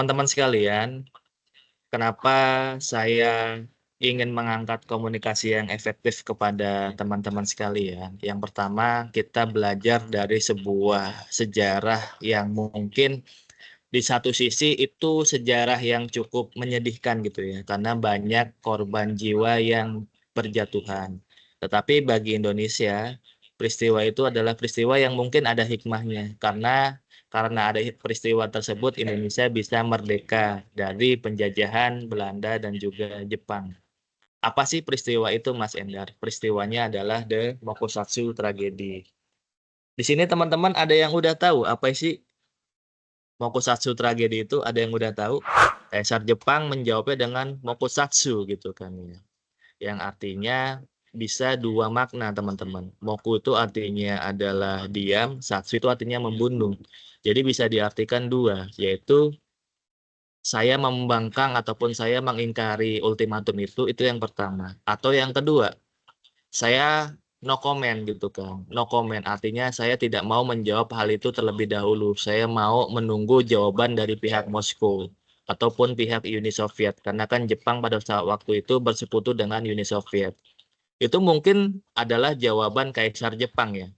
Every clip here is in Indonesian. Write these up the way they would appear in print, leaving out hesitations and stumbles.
Teman-teman sekalian, kenapa saya ingin mengangkat komunikasi yang efektif kepada teman-teman sekalian? Yang pertama, kita belajar dari sebuah sejarah yang mungkin di satu sisi itu sejarah yang cukup menyedihkan gitu ya, karena banyak korban jiwa yang berjatuhan. Tetapi bagi Indonesia, peristiwa itu adalah peristiwa yang mungkin ada hikmahnya, karena ada peristiwa tersebut Indonesia bisa merdeka dari penjajahan Belanda dan juga Jepang. Apa sih peristiwa itu, Mas Endar? Peristiwanya adalah The Mokusatsu Tragedy. Di sini teman-teman ada yang udah tahu apa sih Mokusatsu Tragedy itu? Ada yang udah tahu? Kaisar Jepang menjawabnya dengan Mokusatsu gitu kan ya. Yang artinya bisa dua makna teman-teman. Moku itu artinya adalah diam, satsu itu artinya membunuh. Jadi bisa diartikan dua, yaitu saya membangkang ataupun saya mengingkari ultimatum itu yang pertama. Atau yang kedua, saya no comment gitu kan. No comment artinya saya tidak mau menjawab hal itu terlebih dahulu. Saya mau menunggu jawaban dari pihak Moskow ataupun pihak Uni Soviet. Karena kan Jepang pada saat waktu itu bersekutu dengan Uni Soviet. Itu mungkin adalah jawaban Kaisar Jepang ya.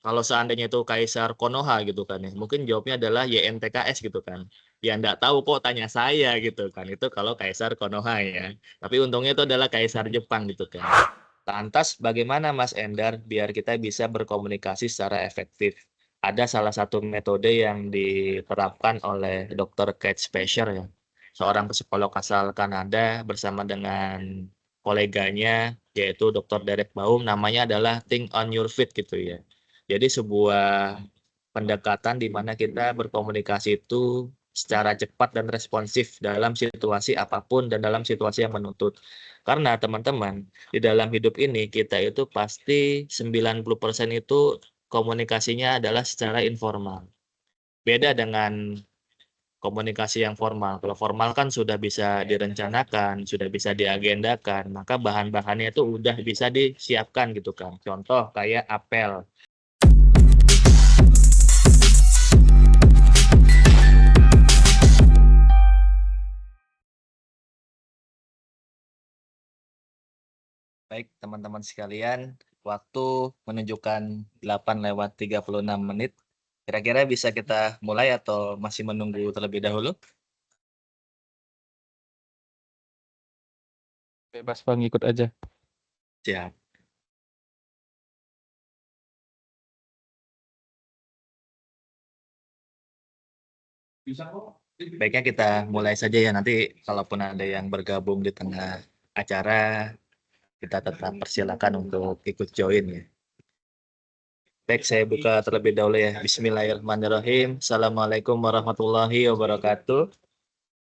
Kalau seandainya itu Kaisar Konoha gitu kan ya, mungkin jawabnya adalah YNTKS gitu kan. Ya enggak tahu kok tanya saya gitu kan. Itu kalau Kaisar Konoha ya. Tapi untungnya itu adalah Kaisar Jepang gitu kan. Lantas bagaimana Mas Endar biar kita bisa berkomunikasi secara efektif? Ada salah satu metode yang diterapkan oleh Dr. Kate Speicher ya, seorang psikolog asal Kanada bersama dengan koleganya yaitu Dr. Derek Baum, namanya adalah think on your feet gitu ya. Jadi sebuah pendekatan di mana kita berkomunikasi itu secara cepat dan responsif dalam situasi apapun dan dalam situasi yang menuntut. Karena teman-teman, di dalam hidup ini kita itu pasti 90% itu komunikasinya adalah secara informal. Beda dengan komunikasi yang formal. Kalau formal kan sudah bisa direncanakan, sudah bisa diagendakan, maka bahan-bahannya itu udah bisa disiapkan gitu kan. Contoh kayak apel. Baik, teman-teman sekalian, waktu menunjukkan 8:36. Kira-kira bisa kita mulai atau masih menunggu terlebih dahulu? Bebas Bang, ikut aja. Siap. Baiknya kita mulai saja ya. Nanti kalaupun ada yang bergabung di tengah acara, kita tetap persilakan untuk ikut join ya. Baik, saya buka terlebih dahulu ya. Bismillahirrahmanirrahim. Assalamualaikum warahmatullahi wabarakatuh.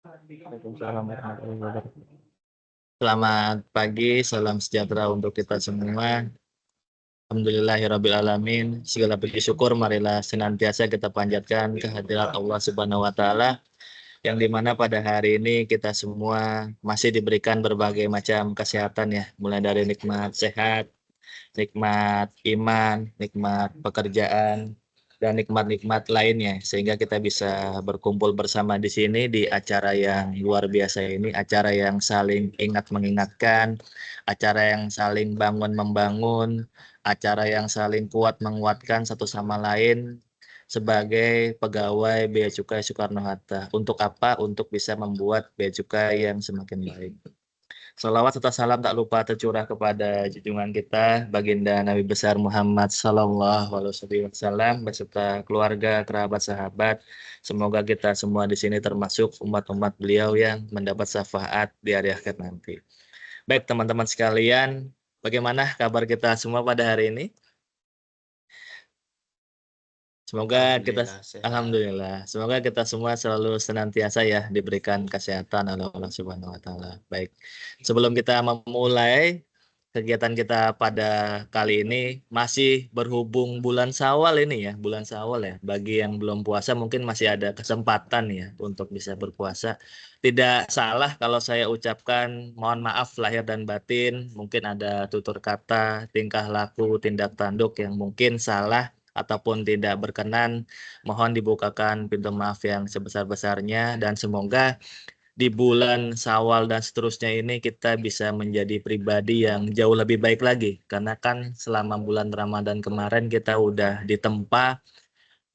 Waalaikumsalam warahmatullahi wabarakatuh. Selamat pagi, salam sejahtera untuk kita semua. Alhamdulillahirrabbilalamin. Segala puji syukur marilah senantiasa kita panjatkan kehadirat Allah Subhanahu wa taala yang dimana pada hari ini kita semua masih diberikan berbagai macam kesehatan ya, mulai dari nikmat sehat, nikmat iman, nikmat pekerjaan, dan nikmat-nikmat lainnya sehingga kita bisa berkumpul bersama di sini di acara yang luar biasa ini, acara yang saling ingat mengingatkan, acara yang saling bangun membangun, acara yang saling kuat menguatkan satu sama lain sebagai pegawai Bea Cukai Soekarno-Hatta. Untuk apa? Untuk bisa membuat Bea Cukai yang semakin baik. Salawat serta salam tak lupa tercurah kepada junjungan kita, Baginda Nabi besar Muhammad Sallallahu Alaihi Wasallam beserta keluarga, kerabat, sahabat. Semoga kita semua di sini termasuk umat-umat beliau yang mendapat syafaat di hari akhir nanti. Baik teman-teman sekalian, bagaimana kabar kita semua pada hari ini? Semoga kita Alhamdulillah, semoga kita semua selalu senantiasa ya diberikan kesehatan oleh Allah Subhanahu wa taala. Baik. Sebelum kita memulai kegiatan kita pada kali ini masih berhubung bulan Syawal ini ya, bulan Syawal ya. Bagi yang belum puasa mungkin masih ada kesempatan ya untuk bisa berpuasa. Tidak salah kalau saya ucapkan mohon maaf lahir dan batin, mungkin ada tutur kata, tingkah laku, tindak tanduk yang mungkin salah ataupun tidak berkenan, mohon dibukakan pintu maaf yang sebesar-besarnya dan semoga di bulan Syawal dan seterusnya ini kita bisa menjadi pribadi yang jauh lebih baik lagi. Karena kan selama bulan Ramadan kemarin kita udah ditempa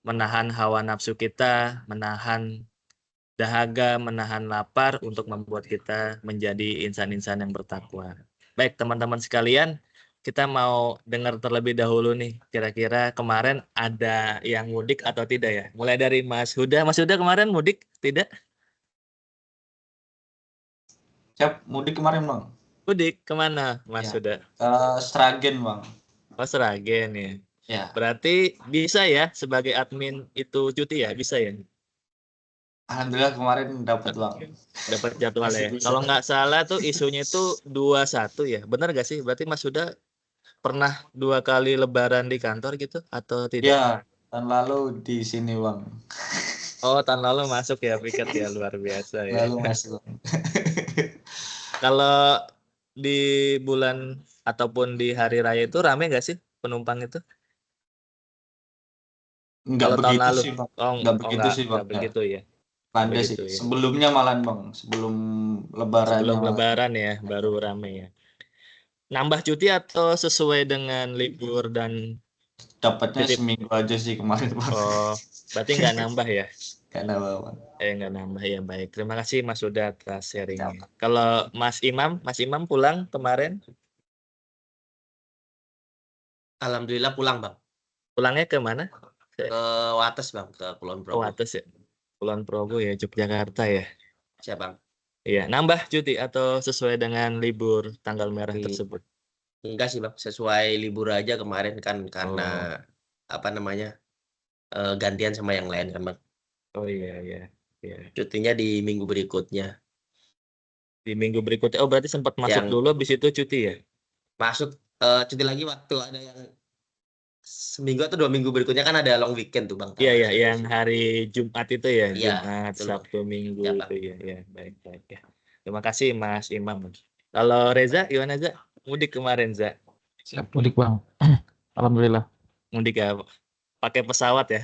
menahan hawa nafsu kita, menahan dahaga, menahan lapar untuk membuat kita menjadi insan-insan yang bertakwa. Baik, teman-teman sekalian, kita mau dengar terlebih dahulu nih, kira-kira kemarin ada yang mudik atau tidak ya? Mulai dari Mas Huda. Mas Huda kemarin mudik tidak? Siap, mudik kemarin Bang. Mudik kemana Mas Ya. Huda? Sragen Bang. Oh, Sragen ya. Ya. Berarti bisa ya sebagai admin itu cuti ya? Bisa ya? Alhamdulillah kemarin dapat Bang. Dapat jadwal Masih ya. bisa. Kalau nggak salah tuh isunya itu 21 ya. Benar nggak sih? Berarti Mas Huda pernah 2 kali lebaran di kantor gitu atau tidak? Ya, tahun lalu di sini Bang. Oh, tahun lalu masuk ya piket ya, luar biasa ya. Lalu masuk. Kalau di bulan ataupun di hari raya itu rame nggak sih penumpang itu? Enggak Kalau tahun begitu lalu? sih Bang. Oh, Enggak begitu sih Bang. nggak begitu ya. Ada sih. Begitu ya. Sebelumnya malahan Bang, sebelum lebarannya Sebelum malah. lebaran ya, baru rame ya. Nambah cuti atau sesuai dengan libur dan Dapatnya titip? seminggu aja sih kemarin Bang. Oh, berarti nggak nambah ya? Karena Bang. Nggak nambah ya, baik. Terima kasih Mas Huda atas sharingnya. Kalau Mas Imam pulang kemarin? Alhamdulillah pulang Bang. Pulangnya ke mana? Ke Wates Bang, ke Kulon Oh, Progo. atas ya. Kulon Progo ya, Yogyakarta ya. Siap Bang. Iya, nambah cuti atau sesuai dengan libur tanggal merah tersebut? Enggak sih Bang, sesuai libur aja kemarin kan karena gantian sama yang lain kan Bang. Oh iya. Cutinya di minggu berikutnya. Di minggu berikutnya. Oh, berarti sempat masuk Yang dulu habis itu cuti ya? masuk cuti lagi waktu ada yang seminggu atau 2 minggu berikutnya kan ada long weekend tuh Bang. Iya, yang hari Jumat itu ya, Iya, Jumat, betul, Bang. Sabtu, Minggu Ya, itu ya. Baik ya. Terima kasih Mas Imam. Kalau Reza gimana Za? Mudik kemarin Za? Siap mudik Bang. Alhamdulillah. Mudik ya, pakai pesawat ya?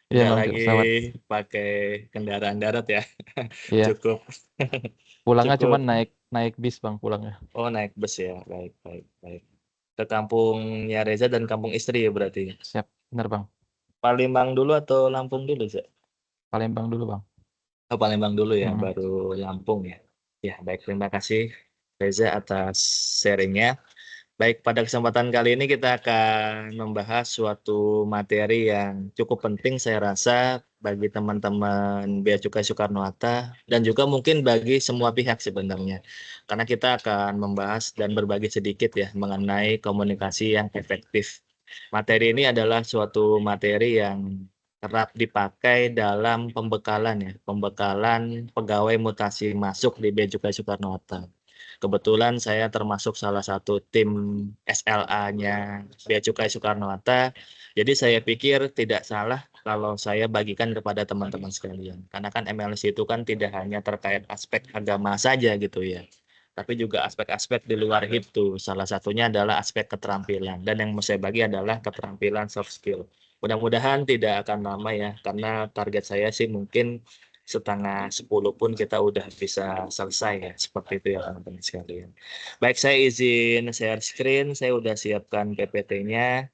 Iya, Nggak pakai lagi pesawat. pakai kendaraan darat ya? Iya. Cukup. Pulangnya Cukup. cuman naik bis Bang pulangnya. Oh, naik bus ya. Baik. Ke kampungnya Reza dan kampung istri ya berarti. Siap, benar Bang. Palembang dulu atau Lampung dulu, Za? Palembang dulu Bang. Oh, Palembang dulu ya, Mm-mm. baru Lampung ya. Ya, baik. Terima kasih Reza atas sharingnya. Baik, pada kesempatan kali ini kita akan membahas suatu materi yang cukup penting saya rasa bagi teman-teman Bea Cukai Soekarno-Hatta dan juga mungkin bagi semua pihak sebenarnya. Karena kita akan membahas dan berbagi sedikit ya mengenai komunikasi yang efektif. Materi ini adalah suatu materi yang kerap dipakai dalam pembekalan pegawai mutasi masuk di Bea Cukai Soekarno-Hatta. Kebetulan saya termasuk salah satu tim SLA-nya Bea Cukai Soekarno-Hatta. Jadi saya pikir tidak salah kalau saya bagikan kepada teman-teman sekalian. Karena kan MLC itu kan tidak hanya terkait aspek agama saja gitu ya. Tapi juga aspek-aspek di luar itu. Salah satunya adalah aspek keterampilan. Dan yang mau saya bagi adalah keterampilan soft skill. Mudah-mudahan tidak akan lama ya. Karena target saya sih mungkin setengah 10 pun kita udah bisa selesai ya. Seperti itu ya teman-teman sekalian. Baik, saya izin share screen. Saya udah siapkan PPT-nya.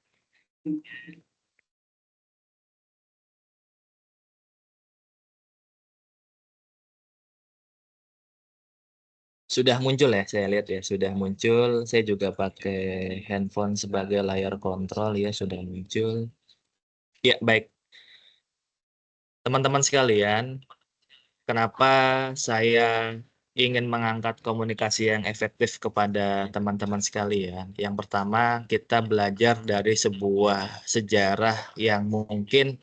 Sudah muncul ya, saya lihat ya, sudah muncul. Saya juga pakai handphone sebagai layar kontrol ya, sudah muncul. Ya, baik. Teman-teman sekalian, kenapa saya ingin mengangkat komunikasi yang efektif kepada teman-teman sekalian? Yang pertama, kita belajar dari sebuah sejarah yang mungkin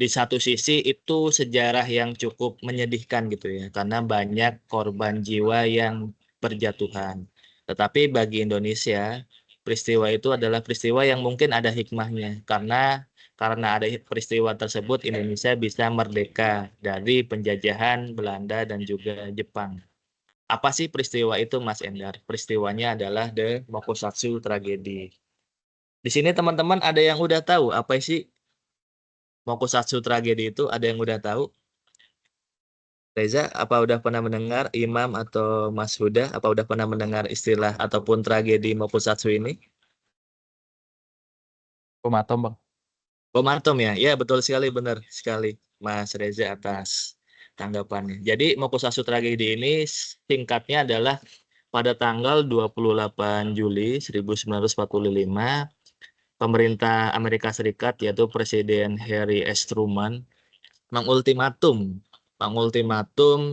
di satu sisi itu sejarah yang cukup menyedihkan gitu ya, karena banyak korban jiwa yang berjatuhan. Tetapi bagi Indonesia, peristiwa itu adalah peristiwa yang mungkin ada hikmahnya, karena ada peristiwa tersebut Indonesia bisa merdeka dari penjajahan Belanda dan juga Jepang. Apa sih peristiwa itu, Mas Endar? Peristiwanya adalah The Mokusatsu Tragedy. Di sini teman-teman ada yang udah tahu apa sih Mokusatsu tragedi itu? Ada yang udah tahu? Reza, apa udah pernah mendengar? Imam atau Mas Huda, apa udah pernah mendengar istilah ataupun tragedi Mokusatsu ini? Komatom bang. Komatom ya? Ya betul sekali, benar sekali Mas Reza atas tanggapannya. Jadi Mokusatsu tragedi ini singkatnya adalah pada tanggal 28 Juli 1945, pemerintah Amerika Serikat yaitu Presiden Harry S. Truman mengultimatum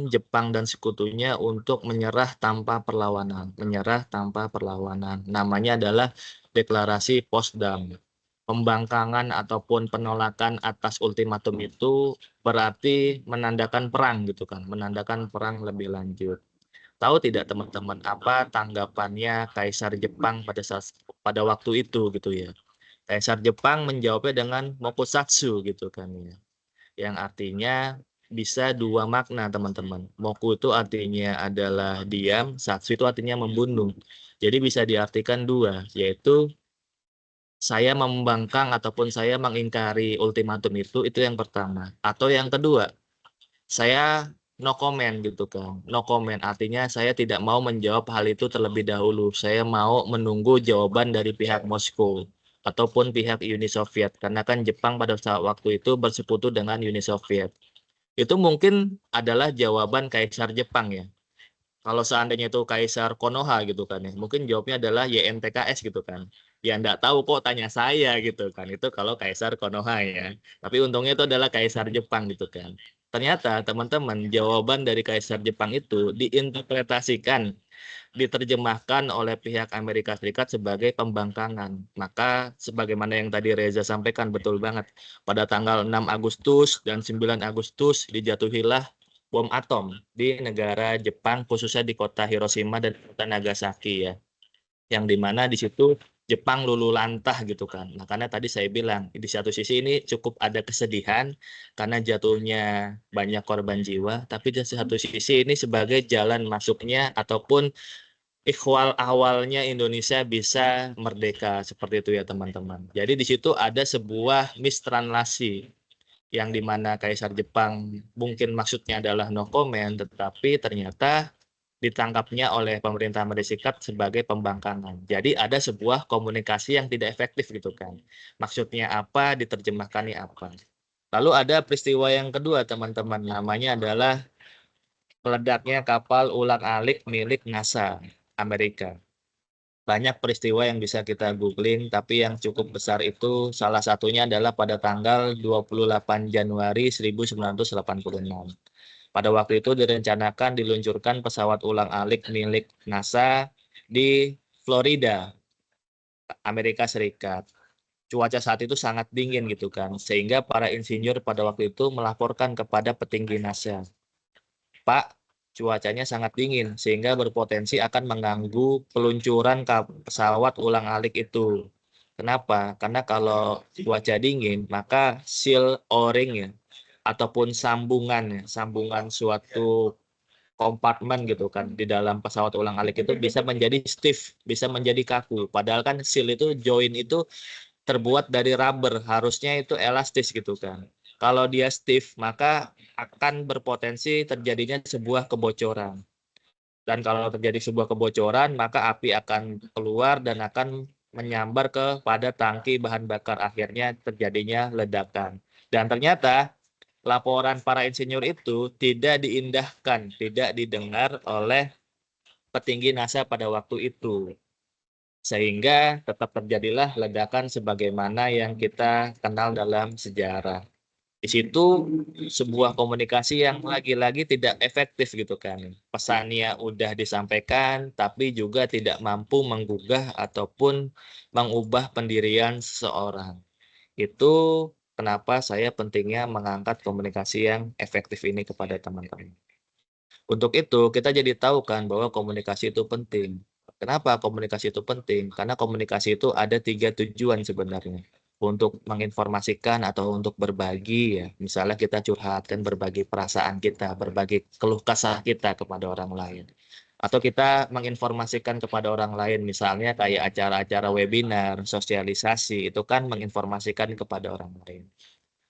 Jepang dan sekutunya untuk menyerah tanpa perlawanan. Namanya adalah Deklarasi Potsdam. Pembangkangan ataupun penolakan atas ultimatum itu berarti menandakan perang gitu kan, menandakan perang lebih lanjut. Tahu tidak teman-teman apa tanggapannya Kaisar Jepang pada waktu itu gitu ya. Kaisar Jepang menjawabnya dengan Mokusatsu gitu kan ya. Yang artinya bisa dua makna teman-teman. Moku itu artinya adalah diam, satsu itu artinya membunuh. Jadi bisa diartikan dua, yaitu saya membangkang ataupun saya mengingkari ultimatum itu yang pertama. Atau yang kedua, saya no comment gitu kan. No comment artinya saya tidak mau menjawab hal itu terlebih dahulu. Saya mau menunggu jawaban dari pihak Moskow ataupun pihak Uni Soviet. Karena kan Jepang pada saat waktu itu bersekutu dengan Uni Soviet. Itu mungkin adalah jawaban Kaisar Jepang ya. Kalau seandainya itu Kaisar Konoha gitu kan ya, mungkin jawabnya adalah YNTKS gitu kan. Ya enggak tahu kok tanya saya gitu kan. Itu kalau Kaisar Konoha ya. Tapi untungnya itu adalah Kaisar Jepang gitu kan. Ternyata teman-teman jawaban dari Kaisar Jepang itu diinterpretasikan, diterjemahkan oleh pihak Amerika Serikat sebagai pembangkangan. Maka sebagaimana yang tadi Reza sampaikan betul banget. Pada tanggal 6 Agustus dan 9 Agustus dijatuhilah bom atom di negara Jepang, khususnya di kota Hiroshima dan kota Nagasaki ya. Yang dimana di situ Jepang luluh lantah gitu kan. Makanya tadi saya bilang di satu sisi ini cukup ada kesedihan karena jatuhnya banyak korban jiwa, tapi di satu sisi ini sebagai jalan masuknya ataupun ikhwal awalnya Indonesia bisa merdeka seperti itu ya teman-teman. Jadi di situ ada sebuah mistranslasi yang dimana Kaisar Jepang mungkin maksudnya adalah no comment, tetapi ternyata ditangkapnya oleh pemerintah Amerika Serikat sebagai pembangkangan. Jadi ada sebuah komunikasi yang tidak efektif gitu kan. Maksudnya apa, diterjemahkannya apa. Lalu ada peristiwa yang kedua teman-teman, namanya adalah meledaknya kapal ulang-alik milik NASA Amerika. Banyak peristiwa yang bisa kita googling, tapi yang cukup besar itu salah satunya adalah pada tanggal 28 Januari 1986. Pada waktu itu direncanakan diluncurkan pesawat ulang-alik milik NASA di Florida, Amerika Serikat. Cuaca saat itu sangat dingin gitu kan, sehingga para insinyur pada waktu itu melaporkan kepada petinggi NASA. Pak, cuacanya sangat dingin sehingga berpotensi akan mengganggu peluncuran pesawat ulang-alik itu. Kenapa? Karena kalau cuaca dingin, maka seal o-ring ya, ataupun sambungan suatu kompartemen gitu kan di dalam pesawat ulang-alik itu bisa menjadi stiff, bisa menjadi kaku. Padahal kan seal itu join itu terbuat dari rubber, harusnya itu elastis gitu kan. Kalau dia stiff, maka akan berpotensi terjadinya sebuah kebocoran. Dan kalau terjadi sebuah kebocoran, maka api akan keluar dan akan menyambar kepada tangki bahan bakar. Akhirnya terjadinya ledakan. Dan ternyata laporan para insinyur itu tidak diindahkan, tidak didengar oleh petinggi NASA pada waktu itu. Sehingga tetap terjadilah ledakan sebagaimana yang kita kenal dalam sejarah. Di situ sebuah komunikasi yang lagi-lagi tidak efektif gitu kan. Pesannya udah disampaikan, tapi juga tidak mampu menggugah ataupun mengubah pendirian seseorang. Itu kenapa saya pentingnya mengangkat komunikasi yang efektif ini kepada teman-teman. Untuk itu, kita jadi tahu kan bahwa komunikasi itu penting. Kenapa komunikasi itu penting? Karena komunikasi itu ada 3 tujuan sebenarnya. Untuk menginformasikan atau untuk berbagi ya. Misalnya kita curhat kan berbagi perasaan kita, berbagi keluh kesah kita kepada orang lain. Atau kita menginformasikan kepada orang lain, misalnya kayak acara-acara webinar, sosialisasi, itu kan menginformasikan kepada orang lain.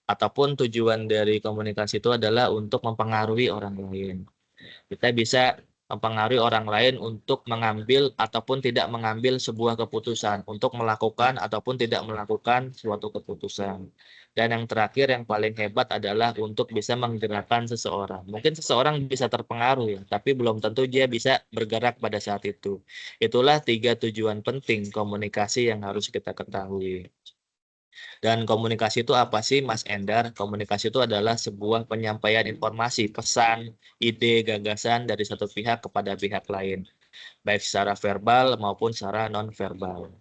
Ataupun tujuan dari komunikasi itu adalah untuk mempengaruhi orang lain. Kita bisa mempengaruhi orang lain untuk mengambil ataupun tidak mengambil sebuah keputusan, untuk melakukan ataupun tidak melakukan suatu keputusan. Dan yang terakhir yang paling hebat adalah untuk bisa menggerakkan seseorang. Mungkin seseorang bisa terpengaruh ya, tapi belum tentu dia bisa bergerak pada saat itu. Itulah 3 tujuan penting komunikasi yang harus kita ketahui. Dan komunikasi itu apa sih, Mas Endar? Komunikasi itu adalah sebuah penyampaian informasi, pesan, ide, gagasan dari satu pihak kepada pihak lain, baik secara verbal maupun secara non-verbal.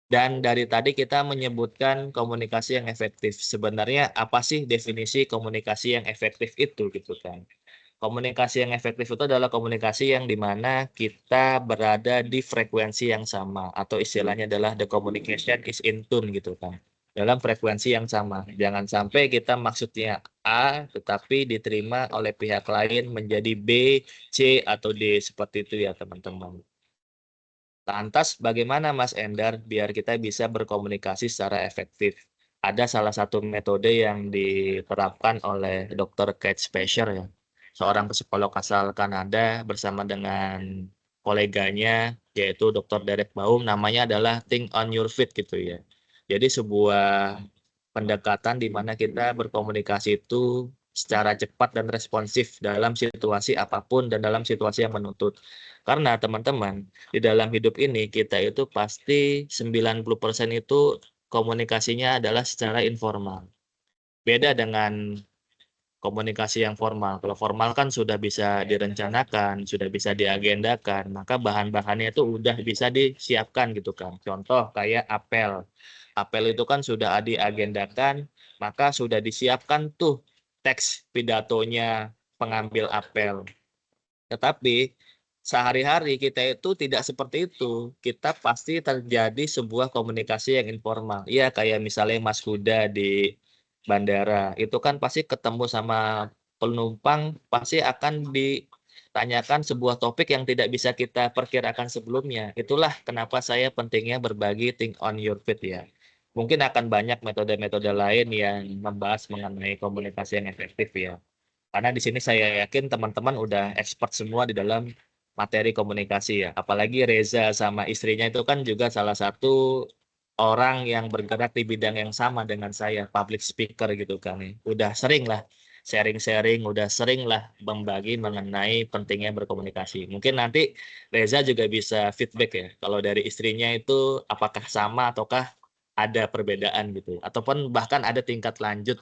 Dan dari tadi kita menyebutkan komunikasi yang efektif. Sebenarnya apa sih definisi komunikasi yang efektif itu gitu kan? Komunikasi yang efektif itu adalah komunikasi yang dimana kita berada di frekuensi yang sama, atau istilahnya adalah the communication is in tune gitu kan. Dalam frekuensi yang sama. Jangan sampai kita maksudnya A tetapi diterima oleh pihak lain menjadi B, C, atau D, seperti itu ya teman-teman. Lantas bagaimana Mas Endar biar kita bisa berkomunikasi secara efektif? Ada salah satu metode yang diterapkan oleh Dr. Kate Speicher ya, seorang psikolog asal Kanada bersama dengan koleganya yaitu Dr. Derek Baum, namanya adalah think on your feet gitu ya. Jadi sebuah pendekatan di mana kita berkomunikasi itu secara cepat dan responsif dalam situasi apapun dan dalam situasi yang menuntut. Karena teman-teman, di dalam hidup ini kita itu pasti 90% itu komunikasinya adalah secara informal. Beda dengan komunikasi yang formal. Kalau formal kan sudah bisa direncanakan, sudah bisa diagendakan, maka bahan-bahannya itu udah bisa disiapkan gitu kan. Contoh kayak apel. Apel itu kan sudah diagendakan, maka sudah disiapkan tuh teks pidatonya pengambil apel. Tetapi sehari-hari kita itu tidak seperti itu. Kita pasti terjadi sebuah komunikasi yang informal. Iya, kayak misalnya Mas Huda di bandara. Itu kan pasti ketemu sama penumpang, pasti akan ditanyakan sebuah topik yang tidak bisa kita perkirakan sebelumnya. Itulah kenapa saya pentingnya berbagi think on your feet ya. Mungkin akan banyak metode-metode lain yang membahas mengenai komunikasi yang efektif ya. Karena di sini saya yakin teman-teman udah expert semua di dalam materi komunikasi ya. Apalagi Reza sama istrinya itu kan juga salah satu orang yang bergerak di bidang yang sama dengan saya, public speaker gitu kan ya. Udah sering lah sharing-sharing, udah sering lah membagi mengenai pentingnya berkomunikasi. Mungkin nanti Reza juga bisa feedback ya, kalau dari istrinya itu apakah sama ataukah ada perbedaan gitu, ataupun bahkan ada tingkat lanjut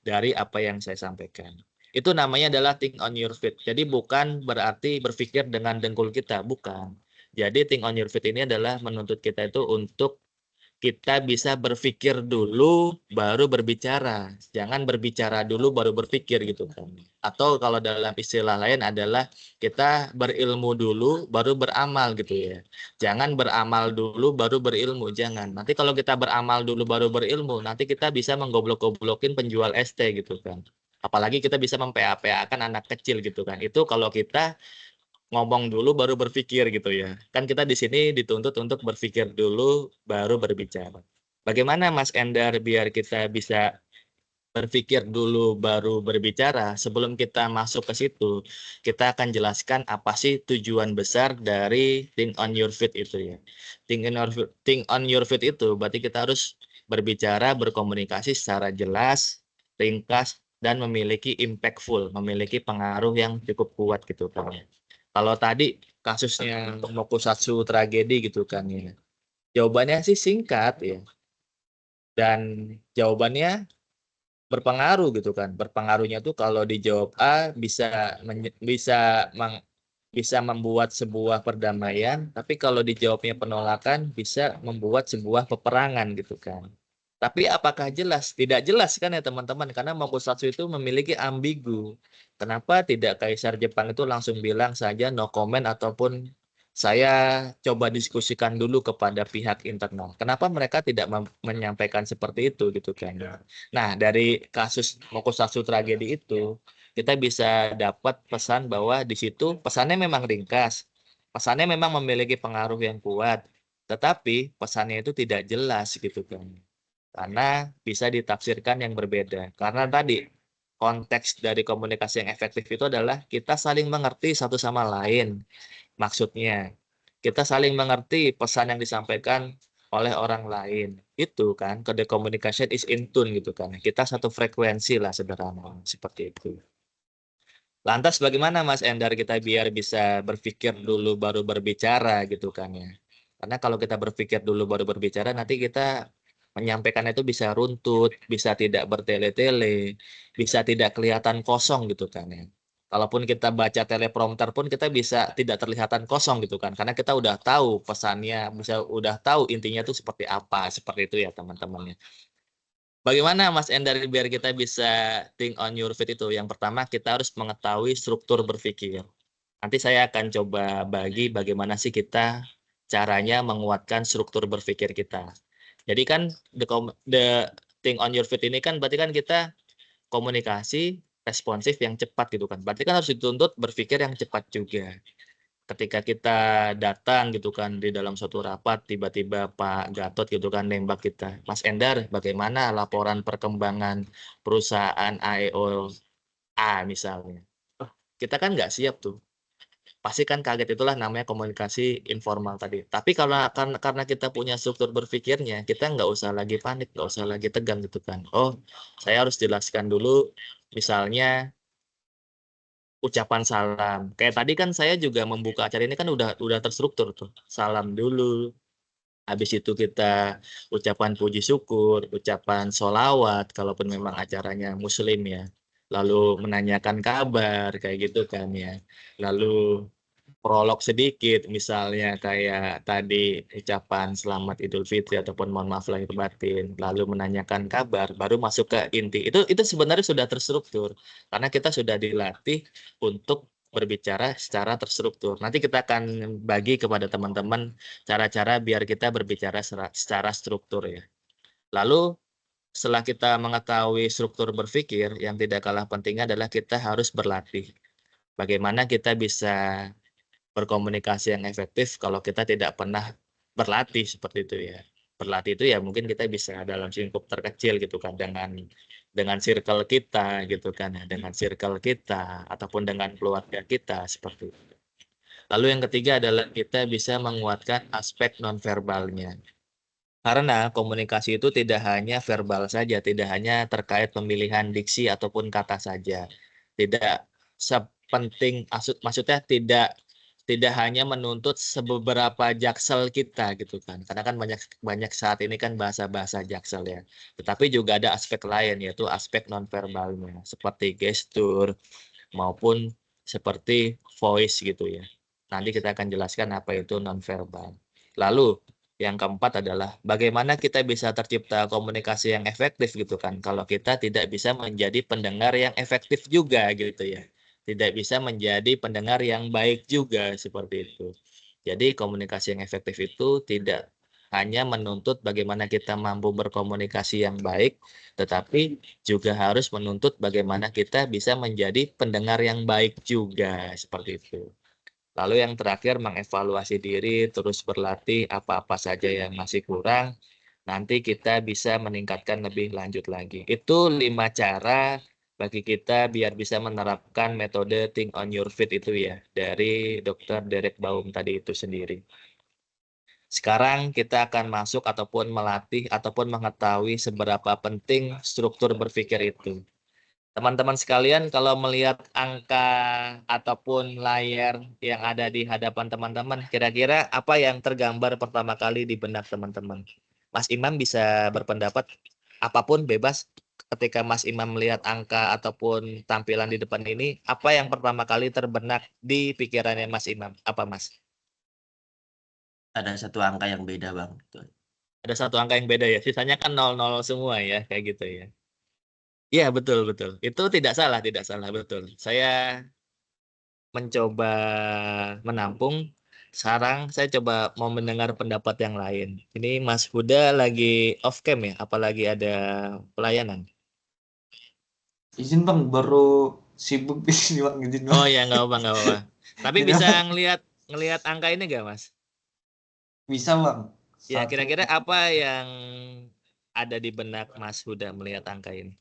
dari apa yang saya sampaikan. Itu namanya adalah think on your feet. Jadi bukan berarti berpikir dengan dengkul kita, bukan. Jadi think on your feet ini adalah menuntut kita itu untuk kita bisa berpikir dulu baru berbicara. Jangan berbicara dulu baru berpikir gitu kan. Atau kalau dalam istilah lain adalah kita berilmu dulu baru beramal gitu ya. Jangan beramal dulu baru berilmu, jangan. Nanti kalau kita beramal dulu baru berilmu, nanti kita bisa menggoblok-goblokin penjual ST gitu kan. Apalagi kita bisa mempa-pakan anak kecil gitu kan. Itu kalau kita ngomong dulu baru berpikir gitu ya. Kan kita di sini dituntut untuk berpikir dulu baru berbicara. Bagaimana Mas Endar biar kita bisa berpikir dulu baru berbicara? Sebelum kita masuk ke situ, kita akan jelaskan apa sih tujuan besar dari think on your feet itu ya. Think on your feet itu berarti kita harus berbicara, berkomunikasi secara jelas, ringkas, dan memiliki impactful, memiliki pengaruh yang cukup kuat gitu kan ya. Kalau tadi kasusnya Mokusatsu tragedi gitu kan ya. Jawabannya sih singkat ya. Dan jawabannya berpengaruh gitu kan. Berpengaruhnya tuh kalau dijawab A bisa membuat sebuah perdamaian, tapi kalau dijawabnya penolakan bisa membuat sebuah peperangan gitu kan. Tapi apakah jelas? Tidak jelas kan ya teman-teman, karena Mokusatsu itu memiliki ambigu. Kenapa tidak Kaisar Jepang itu langsung bilang saja no comment ataupun saya coba diskusikan dulu kepada pihak internal. Kenapa mereka tidak menyampaikan seperti itu gitu kan. Nah, dari kasus Mokusatsu tragedi itu kita bisa dapat pesan bahwa di situ pesannya memang ringkas, pesannya memang memiliki pengaruh yang kuat, tetapi pesannya itu tidak jelas gitu kan. Karena bisa ditafsirkan yang berbeda. Karena tadi konteks dari komunikasi yang efektif itu adalah kita saling mengerti satu sama lain. Maksudnya, kita saling mengerti pesan yang disampaikan oleh orang lain. Itu kan, the communication is in tune gitu kan. Kita satu frekuensi lah sederhana, seperti itu. Lantas bagaimana Mas Endar kita biar bisa berpikir dulu baru berbicara gitu kan ya. Karena kalau kita berpikir dulu baru berbicara nanti kita menyampaikannya itu bisa runtut, bisa tidak bertele-tele, bisa tidak kelihatan kosong gitu kan ya. Kalaupun kita baca teleprompter pun kita bisa tidak terlihatan kosong gitu kan. Karena kita udah tahu pesannya, bisa udah tahu intinya itu seperti apa, seperti itu ya teman-teman ya. Bagaimana Mas Endar biar kita bisa think on your feet itu? Yang pertama kita harus mengetahui struktur berpikir. Nanti saya akan coba bagi bagaimana sih kita caranya menguatkan struktur berpikir kita. Jadi kan the think on your feet ini kan berarti kan kita komunikasi responsif yang cepat gitu kan. Berarti kan harus dituntut berpikir yang cepat juga. Ketika kita datang gitu kan di dalam suatu rapat, tiba-tiba Pak Gatot gitu kan nembak kita, "Mas Endar, bagaimana laporan perkembangan perusahaan AEO A misalnya." Kita kan nggak siap tuh. Pasti kan kaget, itulah namanya komunikasi informal tadi. Tapi karena kita punya struktur berpikirnya, kita nggak usah lagi panik, nggak usah lagi tegang gitu kan. Oh, saya harus jelaskan dulu misalnya ucapan salam. Kayak tadi kan saya juga membuka acara ini kan udah terstruktur tuh. Salam dulu, habis itu kita ucapan puji syukur, ucapan sholawat kalaupun memang acaranya muslim ya. Lalu menanyakan kabar kayak gitu kan ya. Lalu prolog sedikit misalnya kayak tadi ucapan selamat Idul Fitri ataupun mohon maaf lahir batin, lalu menanyakan kabar, baru masuk ke inti. Itu sebenarnya sudah terstruktur karena kita sudah dilatih untuk berbicara secara terstruktur. Nanti kita akan bagi kepada teman-teman cara-cara biar kita berbicara secara struktur ya. Lalu setelah kita mengetahui struktur berpikir, yang tidak kalah pentingnya adalah kita harus berlatih. Bagaimana kita bisa berkomunikasi yang efektif kalau kita tidak pernah berlatih seperti itu ya. Berlatih itu ya mungkin kita bisa dalam lingkup terkecil gitu kan dengan circle kita gitu kan ya, dengan circle kita ataupun dengan keluarga kita seperti itu. Lalu yang ketiga adalah kita bisa menguatkan aspek nonverbalnya. Karena komunikasi itu tidak hanya verbal saja, tidak hanya terkait pemilihan diksi ataupun kata saja. Tidak sepenting maksudnya tidak hanya menuntut seberapa jaksel kita gitu kan. Karena kan banyak saat ini kan bahasa-bahasa jaksel ya. Tetapi juga ada aspek lain yaitu aspek nonverbalnya seperti gestur maupun seperti voice gitu ya. Nanti kita akan jelaskan apa itu nonverbal. Lalu yang keempat adalah bagaimana kita bisa tercipta komunikasi yang efektif gitu kan. Kalau kita tidak bisa menjadi pendengar yang efektif juga gitu ya. Tidak bisa menjadi pendengar yang baik juga seperti itu. Jadi komunikasi yang efektif itu tidak hanya menuntut bagaimana kita mampu berkomunikasi yang baik, tetapi juga harus menuntut bagaimana kita bisa menjadi pendengar yang baik juga seperti itu. Lalu yang terakhir mengevaluasi diri, terus berlatih apa-apa saja yang masih kurang, nanti kita bisa meningkatkan lebih lanjut lagi. Itu 5 cara bagi kita biar bisa menerapkan metode think on your feet itu ya, dari Dr. Derek Baum tadi itu sendiri. Sekarang kita akan masuk ataupun melatih ataupun mengetahui seberapa penting struktur berpikir itu. Teman-teman sekalian, kalau melihat angka ataupun layar yang ada di hadapan teman-teman, kira-kira apa yang tergambar pertama kali di benak teman-teman? Mas Imam bisa berpendapat apapun bebas ketika Mas Imam melihat angka ataupun tampilan di depan ini, apa yang pertama kali terbenak di pikirannya Mas Imam? Apa Mas? Ada satu angka yang beda, Bang. Ada satu angka yang beda ya, sisanya kan 00 semua ya, kayak gitu ya. Iya betul betul. Itu tidak salah betul. Saya mencoba menampung. Sekarang saya coba mau mendengar pendapat yang lain. Ini Mas Huda lagi off cam ya, apalagi ada pelayanan. Izin Bang, baru sibuk di sini Bang, izin Bang. Oh ya, nggak apa-apa, nggak apa-apa. Tapi Jadi, bisa Bang, ngelihat angka ini nggak, Mas? bisa Bang. Ya, Satu kira-kira apa yang ada di benak Mas Huda melihat angka ini?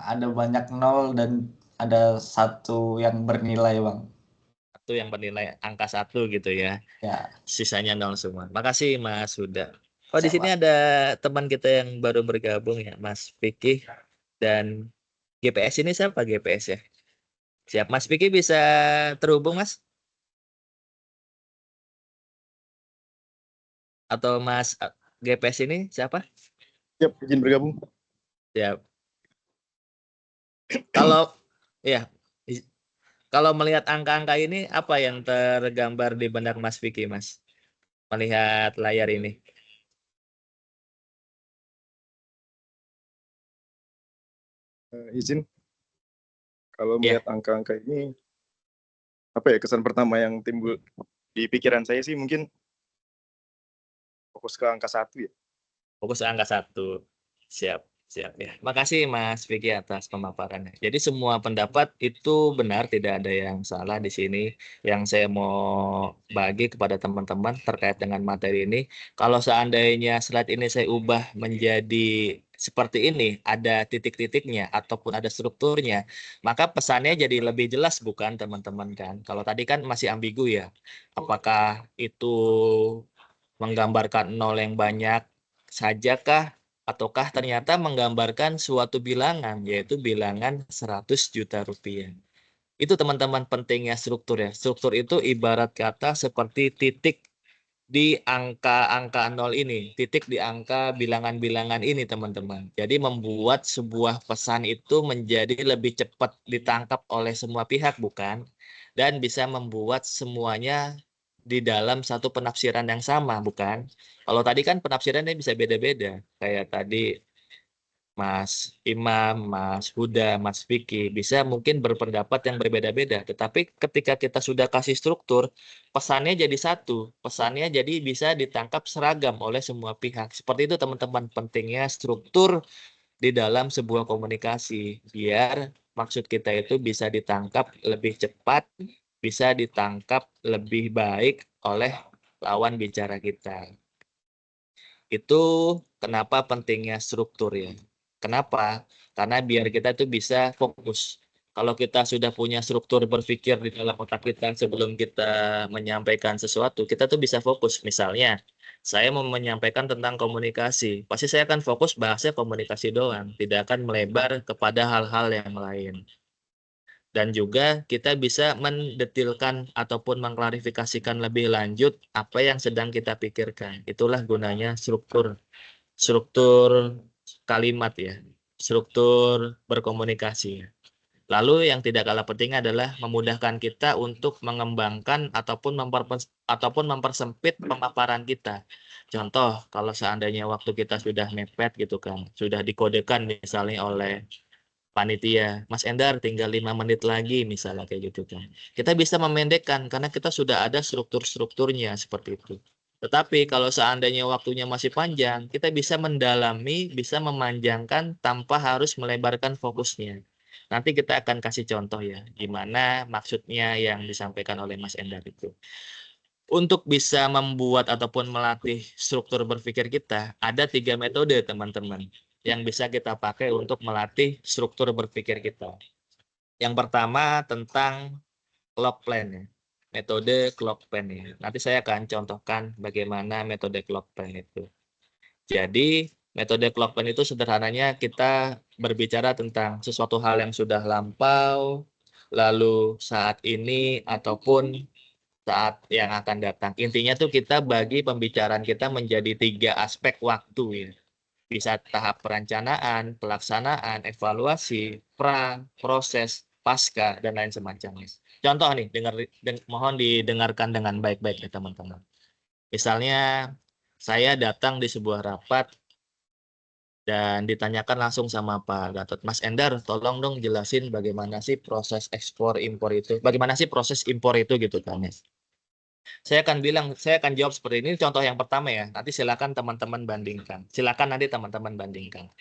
ada banyak nol dan ada satu yang bernilai Bang. Satu yang bernilai angka 1 gitu ya. Ya, Sisanya 0 semua. Makasih Mas Huda. Oh, di siap, sini Bang. ada teman kita yang baru bergabung ya, Mas Vicky dan GPS ini siapa GPS ya? Siap, Mas Vicky bisa terhubung, Mas? Atau Mas GPS ini siapa? Siap, izin bergabung. Siap. Kalau ya, kalau melihat angka-angka ini apa yang tergambar di benak Mas Vicky, Mas? Melihat layar ini. Izin, kalau Ya. melihat angka-angka ini, apa ya, kesan pertama yang timbul di pikiran saya sih mungkin fokus ke angka 1 ya. Fokus angka 1. Siap, siap ya. Makasih Mas Vicky atas pemaparannya. Jadi semua pendapat itu benar, tidak ada yang salah di sini. Yang saya mau bagi kepada teman-teman terkait dengan materi ini, kalau seandainya slide ini saya ubah menjadi seperti ini, ada titik-titiknya ataupun ada strukturnya, maka pesannya jadi lebih jelas bukan teman-teman kan? Kalau tadi kan masih ambigu ya. Apakah itu menggambarkan nol yang banyak sajakah ataukah ternyata menggambarkan suatu bilangan yaitu bilangan 100 juta rupiah. Itu teman-teman pentingnya struktur ya. Struktur itu ibarat kata seperti titik di angka-angka nol ini, titik di angka bilangan-bilangan ini teman-teman. Jadi membuat sebuah pesan itu menjadi lebih cepat ditangkap oleh semua pihak bukan? Dan bisa membuat semuanya di dalam satu penafsiran yang sama bukan? Kalau tadi kan penafsirannya bisa beda-beda. Kayak tadi Mas Imam, Mas Huda, Mas Vicky bisa mungkin berpendapat yang berbeda-beda. Tetapi ketika kita sudah kasih struktur, pesannya jadi satu. Pesannya jadi bisa ditangkap seragam oleh semua pihak. Seperti itu teman-teman, pentingnya struktur di dalam sebuah komunikasi. Biar maksud kita itu bisa ditangkap lebih cepat, bisa ditangkap lebih baik oleh lawan bicara kita. Itu kenapa pentingnya struktur ya. Kenapa? Karena biar kita tuh bisa fokus. Kalau kita sudah punya struktur berpikir di dalam otak kita sebelum kita menyampaikan sesuatu, kita tuh bisa fokus. Misalnya, saya mau menyampaikan tentang komunikasi. Pasti saya akan fokus bahasnya komunikasi doang, tidak akan melebar kepada hal-hal yang lain. Dan juga kita bisa mendetilkan ataupun mengklarifikasikan lebih lanjut apa yang sedang kita pikirkan. Itulah gunanya struktur kalimat ya, struktur berkomunikasi. Lalu yang tidak kalah penting adalah memudahkan kita untuk mengembangkan ataupun mempersempit pemaparan kita. Contoh, kalau seandainya waktu kita sudah mepet gitu kan, sudah dikodekan misalnya oleh panitia, Mas Endar tinggal 5 menit lagi misalnya kayak gitu kan. Kita bisa memendekkan karena kita sudah ada struktur-strukturnya seperti itu. Tetapi kalau seandainya waktunya masih panjang, kita bisa mendalami, bisa memanjangkan tanpa harus melebarkan fokusnya. Nanti kita akan kasih contoh ya, gimana maksudnya yang disampaikan oleh Mas Endar itu. Untuk bisa membuat ataupun melatih struktur berpikir kita, ada 3 metode teman-teman yang bisa kita pakai untuk melatih struktur berpikir kita. Yang pertama tentang clock plan ya. Metode clock plan ya. Nanti saya akan contohkan bagaimana metode clock plan itu. Jadi, metode clock plan itu sederhananya kita berbicara tentang sesuatu hal yang sudah lampau, lalu saat ini ataupun saat yang akan datang. Intinya tuh kita bagi pembicaraan kita menjadi 3 aspek waktu ya. Bisa tahap perencanaan, pelaksanaan, evaluasi, proses, pasca, dan lain semacamnya. Contoh nih, mohon didengarkan dengan baik-baik ya teman-teman. Misalnya, saya datang di sebuah rapat dan ditanyakan langsung sama Pak Gatot, Mas Endar, tolong dong jelasin bagaimana sih proses ekspor impor itu, bagaimana sih proses impor itu gitu kan ya. Saya akan jawab seperti ini. Contoh yang pertama ya. Nanti silakan teman-teman bandingkan. Silakan nanti teman-teman bandingkan.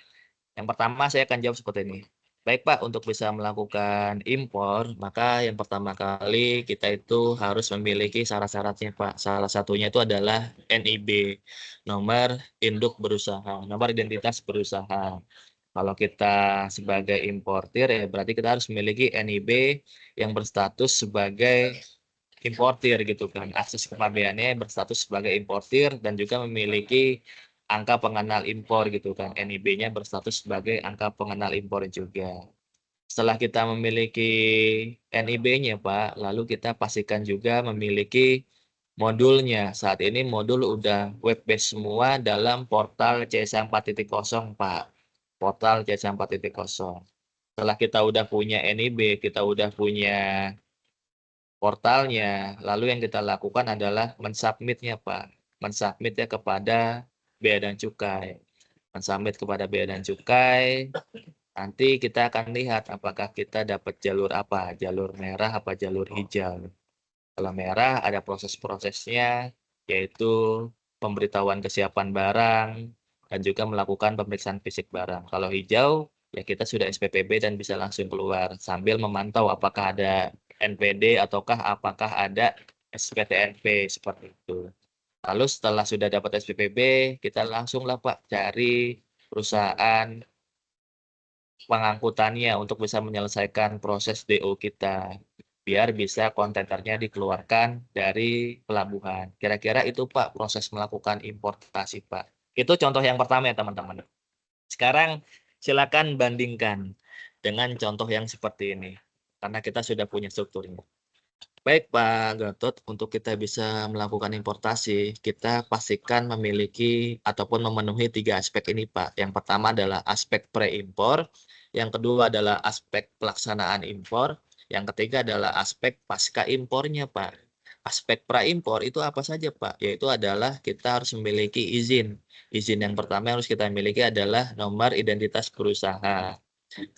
Yang pertama saya akan jawab seperti ini. Baik Pak, untuk bisa melakukan impor, maka yang pertama kali kita itu harus memiliki syarat-syaratnya Pak. Salah satunya itu adalah NIB, nomor induk berusaha, nomor identitas berusaha. Kalau kita sebagai importir ya berarti kita harus memiliki NIB yang berstatus sebagai importir gitu kan. Akses kepabeannya berstatus sebagai importir dan juga memiliki angka pengenal impor gitu kan. NIB-nya berstatus sebagai angka pengenal impor juga. Setelah kita memiliki NIB-nya Pak, lalu kita pastikan juga memiliki modulnya. Saat ini modul udah web based semua dalam portal CSA 4.0 Pak. Portal CSA 4.0. Setelah kita udah punya NIB, kita udah punya portalnya, lalu yang kita lakukan adalah mensubmitnya Pak. Mensubmitnya kepada Bea dan Cukai. Mensubmit kepada Bea dan Cukai, nanti kita akan lihat apakah kita dapat jalur apa, jalur merah apa jalur hijau. Kalau merah ada proses-prosesnya, yaitu pemberitahuan kesiapan barang dan juga melakukan pemeriksaan fisik barang. Kalau hijau, ya kita sudah SPPB dan bisa langsung keluar sambil memantau apakah ada NPD ataukah apakah ada SPTNP seperti itu. Lalu setelah sudah dapat SPPB, kita langsunglah Pak cari perusahaan pengangkutannya untuk bisa menyelesaikan proses DO kita biar bisa kontainernya dikeluarkan dari pelabuhan. Kira-kira itu Pak proses melakukan importasi Pak. Itu contoh yang pertama ya teman-teman. Sekarang silakan bandingkan dengan contoh yang seperti ini karena kita sudah punya strukturnya. Baik Pak Gatot, untuk kita bisa melakukan importasi, kita pastikan memiliki ataupun memenuhi 3 aspek ini Pak. Yang pertama adalah aspek pre-impor, yang kedua adalah aspek pelaksanaan impor, yang ketiga adalah aspek pasca impornya Pak. Aspek pra-impor itu apa saja Pak? Yaitu adalah kita harus memiliki izin. Izin yang pertama yang harus kita miliki adalah nomor identitas berusaha.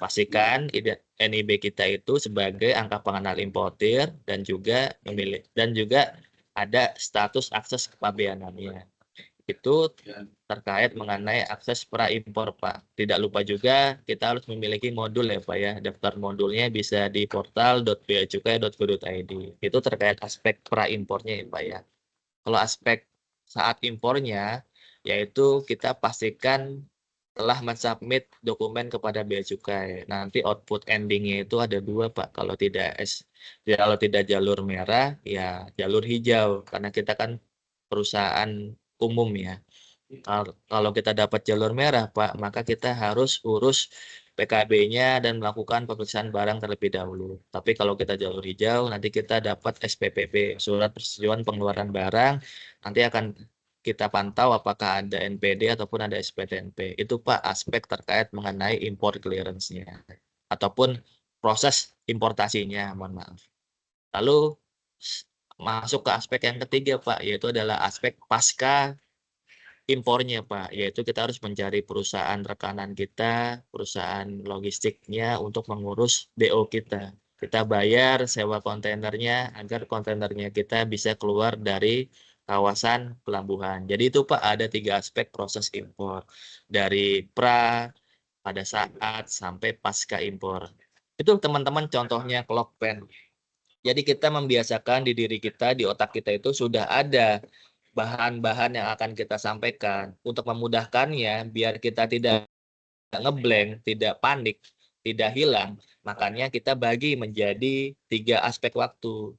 Pastikan NIB kita itu sebagai angka pengenal importir dan juga ada status akses kepabeanannya. Itu terkait mengenai akses pra-impor Pak. Tidak lupa juga kita harus memiliki modul ya Pak ya. Daftar modulnya bisa di portal.beacukai.go.id. Itu terkait aspek pra-impornya ya Pak ya. Kalau aspek saat impornya, yaitu kita pastikan telah mensubmit dokumen kepada Bea Cukai. Nanti output endingnya itu ada 2 Pak. Kalau tidak jalur merah, ya jalur hijau. Karena kita kan perusahaan umum ya. Kalau kita dapat jalur merah Pak, maka kita harus urus PKB-nya dan melakukan pemeriksaan barang terlebih dahulu. Tapi kalau kita jalur hijau, nanti kita dapat SPPB, surat persetujuan pengeluaran barang, nanti akan kita pantau apakah ada NPD ataupun ada SPTNP. Itu Pak aspek terkait mengenai import clearance-nya ataupun proses importasinya, mohon maaf. Lalu masuk ke aspek yang ketiga Pak, yaitu adalah aspek pasca impornya Pak, yaitu kita harus mencari perusahaan rekanan kita, perusahaan logistiknya untuk mengurus DO kita. Kita bayar sewa kontainernya agar kontainernya kita bisa keluar dari kawasan pelabuhan. Jadi itu Pak ada 3 aspek proses impor. Dari pra, pada saat, sampai pasca impor. Itu teman-teman contohnya Clockpen. Jadi kita membiasakan di diri kita, di otak kita itu sudah ada bahan-bahan yang akan kita sampaikan. Untuk memudahkannya, biar kita tidak ngeblank, tidak panik, tidak hilang, makanya kita bagi menjadi 3 aspek waktu.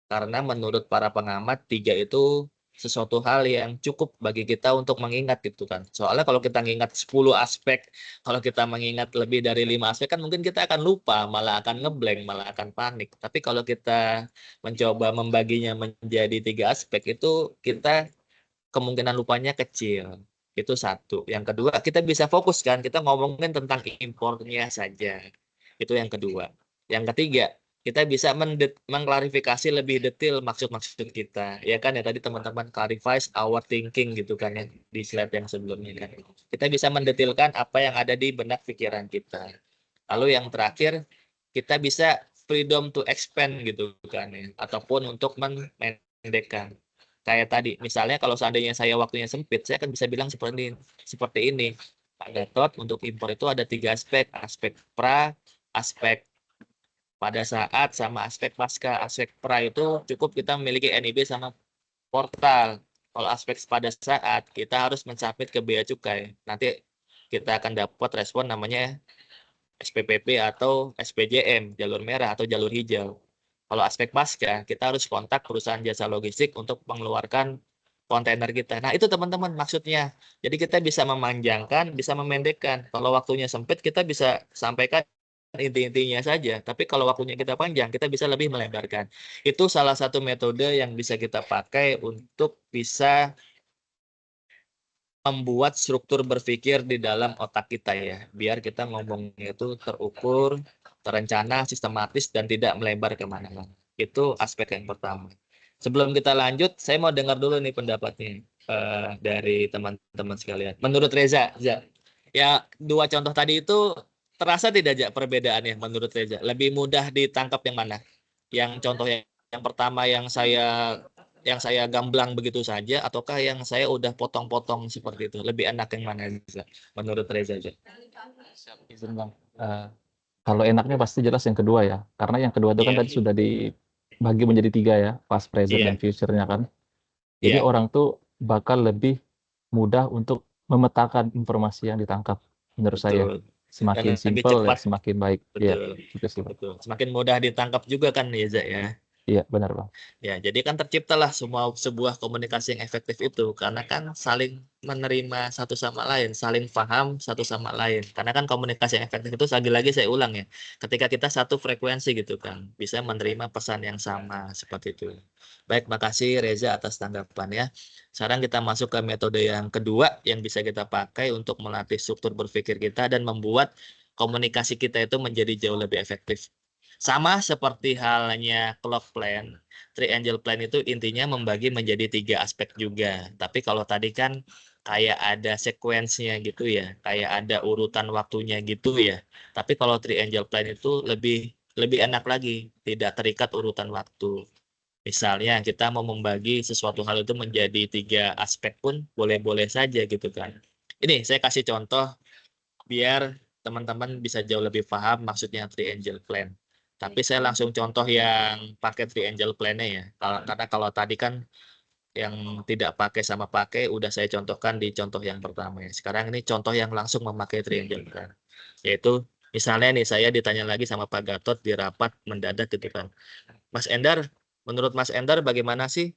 Karena menurut para pengamat, 3 itu sesuatu hal yang cukup bagi kita untuk mengingat gitu kan. Soalnya kalau kita mengingat 10 aspek, kalau kita mengingat lebih dari 5 aspek kan mungkin kita akan lupa, malah akan ngeblank, malah akan panik. Tapi kalau kita mencoba membaginya menjadi 3 aspek itu kita kemungkinan lupanya kecil. Itu satu. Yang kedua, kita bisa fokus kan, kita ngomongin tentang impornya saja. Itu yang kedua. Yang ketiga, kita bisa mengklarifikasi lebih detail maksud-maksud kita. Ya kan ya tadi teman-teman clarifies our thinking gitu kan ya di slide yang sebelumnya kan. Kita bisa mendetilkan apa yang ada di benak pikiran kita. Lalu yang terakhir, kita bisa freedom to expand gitu kan ya, ataupun untuk memendekkan. Kayak tadi, misalnya kalau seandainya saya waktunya sempit, saya akan bisa bilang seperti ini. Pak Gatot, untuk impor itu ada 3 aspek. Aspek pra, aspek pada saat, sama aspek pasca. Aspek pra itu cukup kita memiliki NIB sama portal. Kalau aspek pada saat, kita harus mensubmit ke bea cukai. Nanti kita akan dapat respon namanya SPPP atau SPJM, jalur merah atau jalur hijau. Kalau aspek pasca, kita harus kontak perusahaan jasa logistik untuk mengeluarkan kontainer kita. Nah, itu teman-teman maksudnya. Jadi kita bisa memanjangkan, bisa memendekkan. Kalau waktunya sempit, kita bisa sampaikan inti-intinya saja. Tapi kalau waktunya kita panjang, kita bisa lebih melebarkan. Itu salah satu metode yang bisa kita pakai untuk bisa membuat struktur berpikir di dalam otak kita ya. Biar kita ngomongnya itu terukur, terencana, sistematis, dan tidak melebar kemana-mana. Itu aspek yang pertama. Sebelum kita lanjut, saya mau dengar dulu nih pendapatnya dari teman-teman sekalian. Menurut Reza, ya 2 contoh tadi itu terasa tidak aja perbedaannya menurut Reza? Lebih mudah ditangkap yang mana? Yang contoh yang pertama yang saya gamblang begitu saja, ataukah yang saya udah potong-potong seperti itu? Lebih enak yang mana Reza? Menurut Reza aja. Siap, izin Bang. Kalau enaknya pasti jelas yang kedua ya, karena yang kedua itu kan Iya. tadi sudah dibagi menjadi 3 ya, past, present, Iya. dan future-nya kan. Jadi Iya. orang tuh bakal lebih mudah untuk memetakan informasi yang ditangkap menurut saya. Betul. Semakin Dan lebih simpel ya, cepat. semakin baik. Iya, Betul. gitu sih Bang. Betul. Semakin mudah ditangkap juga kan Reza ya. Iya, benar Bang. Ya, jadi kan terciptalah sebuah komunikasi yang efektif itu karena kan saling menerima satu sama lain, saling paham satu sama lain. Karena kan komunikasi yang efektif itu lagi-lagi saya ulang ya, ketika kita satu frekuensi gitu kan, bisa menerima pesan yang sama seperti itu. Baik, makasih Reza atas tanggapannya. Sekarang kita masuk ke metode yang kedua yang bisa kita pakai untuk melatih struktur berpikir kita dan membuat komunikasi kita itu menjadi jauh lebih efektif. Sama seperti halnya clock plan, triangle plan itu intinya membagi menjadi 3 aspek juga. Tapi kalau tadi kan kayak ada sekuensinya gitu ya, kayak ada urutan waktunya gitu ya. Tapi kalau triangle plan itu lebih enak lagi, tidak terikat urutan waktu. Misalnya kita mau membagi sesuatu hal itu menjadi 3 aspek pun boleh-boleh saja gitu kan. Ini saya kasih contoh biar teman-teman bisa jauh lebih paham maksudnya triangle plan. Tapi saya langsung contoh yang pakai triangle plan-nya ya. Karena kalau tadi kan yang tidak pakai sama pakai udah saya contohkan di contoh yang pertama ya. Sekarang ini contoh yang langsung memakai triangle plan. Yaitu misalnya nih saya ditanya lagi sama Pak Gatot di rapat mendadak gitu kan. Mas Endar, menurut Mas Endar bagaimana sih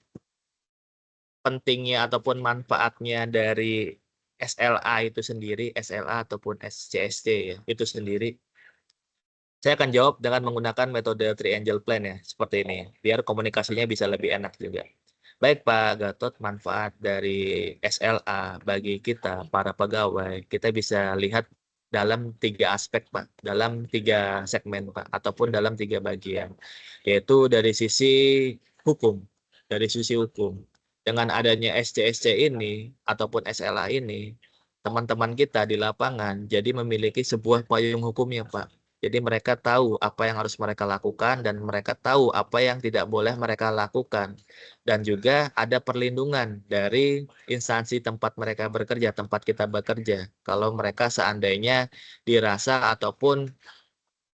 pentingnya ataupun manfaatnya dari SLA itu sendiri, SLA ataupun SCSC ya, itu sendiri? Saya akan jawab dengan menggunakan metode triangle plan ya, seperti ini, biar komunikasinya bisa lebih enak juga. Baik Pak Gatot, manfaat dari SLA bagi kita, para pegawai, kita bisa lihat dalam 3 aspek Pak, dalam 3 segmen Pak, ataupun dalam 3 bagian, yaitu dari sisi hukum, dari sisi hukum. Dengan adanya SCSC ini, ataupun SLA ini, teman-teman kita di lapangan jadi memiliki sebuah payung hukumnya Pak. Jadi mereka tahu apa yang harus mereka lakukan dan mereka tahu apa yang tidak boleh mereka lakukan. Dan juga ada perlindungan dari instansi tempat mereka bekerja, tempat kita bekerja. Kalau mereka seandainya dirasa ataupun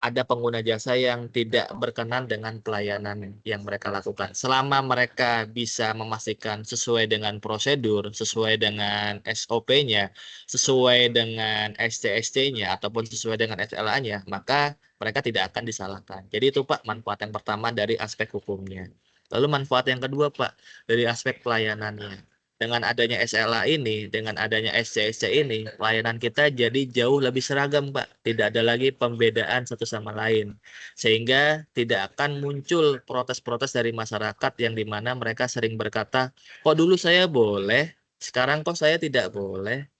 ada pengguna jasa yang tidak berkenan dengan pelayanan yang mereka lakukan. Selama mereka bisa memastikan sesuai dengan prosedur, sesuai dengan SOP-nya, sesuai dengan SCSC-nya, ataupun sesuai dengan SLA-nya, maka mereka tidak akan disalahkan. Jadi itu Pak, manfaat yang pertama dari aspek hukumnya. Lalu manfaat yang kedua Pak, dari aspek pelayanannya. Dengan adanya SLA ini, dengan adanya SCSC ini, pelayanan kita jadi jauh lebih seragam, Pak. Tidak ada lagi pembedaan satu sama lain. Sehingga tidak akan muncul protes-protes dari masyarakat yang dimana mereka sering berkata, kok dulu saya boleh, sekarang kok saya tidak boleh.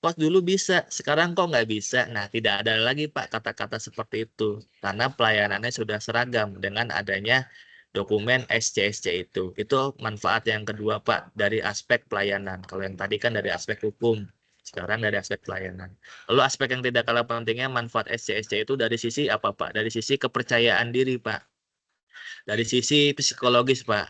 Kok dulu bisa, sekarang kok nggak bisa. Nah, tidak ada lagi, Pak, kata-kata seperti itu. Karena pelayanannya sudah seragam dengan adanya dokumen SCSC itu. Itu manfaat yang kedua, Pak, dari aspek pelayanan. Kalau yang tadi kan dari aspek hukum, sekarang dari aspek pelayanan. Lalu aspek yang tidak kalah pentingnya manfaat SCSC itu dari sisi apa, Pak? Dari sisi kepercayaan diri, Pak. Dari sisi psikologis, Pak.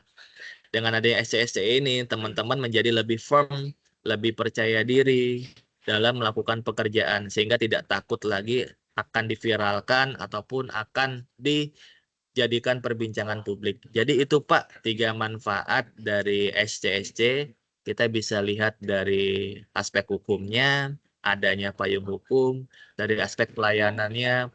Dengan adanya SCSC ini, teman-teman menjadi lebih firm, lebih percaya diri, dalam melakukan pekerjaan sehingga tidak takut lagi akan diviralkan ataupun akan dijadikan perbincangan publik. Jadi itu Pak 3 manfaat dari SCSC. Kita bisa lihat dari aspek hukumnya, adanya payung hukum, dari aspek pelayanannya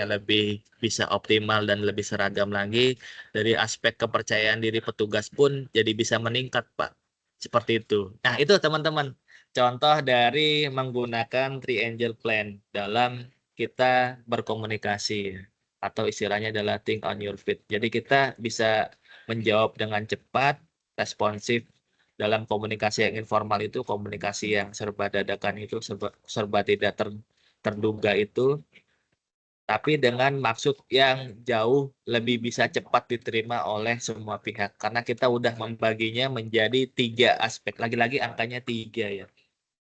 lebih bisa optimal dan lebih seragam lagi. Dari aspek kepercayaan diri petugas pun jadi bisa meningkat Pak. Seperti itu. Nah itu teman-teman contoh dari menggunakan Triangle Plan dalam kita berkomunikasi atau istilahnya adalah think on your feet. Jadi kita bisa menjawab dengan cepat, responsif dalam komunikasi yang informal itu, komunikasi yang serba dadakan itu, serba tidak terduga itu, tapi dengan maksud yang jauh lebih bisa cepat diterima oleh semua pihak. Karena kita udah membaginya menjadi 3 aspek. Lagi-lagi angkanya 3 ya.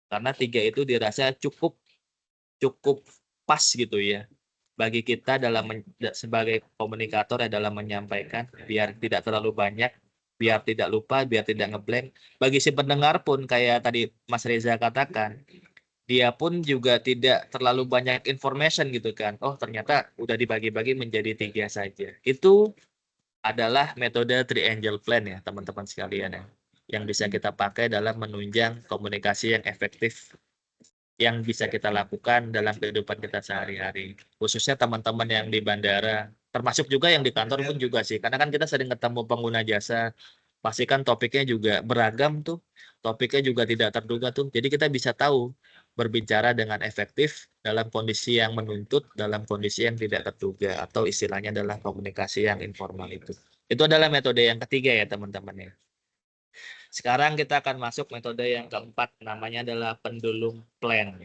Karena 3 itu dirasa cukup pas gitu ya. Bagi kita sebagai komunikator ya dalam menyampaikan, biar tidak terlalu banyak, biar tidak lupa, biar tidak ngeblank. Bagi si pendengar pun kayak tadi Mas Reza katakan, dia pun juga tidak terlalu banyak information gitu kan. Oh ternyata udah dibagi-bagi menjadi 3 saja. Itu adalah metode Triangle Plan ya teman-teman sekalian ya. Yang bisa kita pakai dalam menunjang komunikasi yang efektif yang bisa kita lakukan dalam kehidupan kita sehari-hari. Khususnya teman-teman yang di bandara, termasuk juga yang di kantor pun juga sih. Karena kan kita sering ketemu pengguna jasa, pasti kan topiknya juga beragam tuh. Topiknya juga tidak terduga tuh. Jadi kita bisa tahu berbicara dengan efektif dalam kondisi yang menuntut, dalam kondisi yang tidak terduga. Atau istilahnya adalah komunikasi yang informal itu. Itu adalah metode yang ketiga ya teman-teman ya. Sekarang kita akan masuk metode yang keempat, namanya adalah pendulum plan.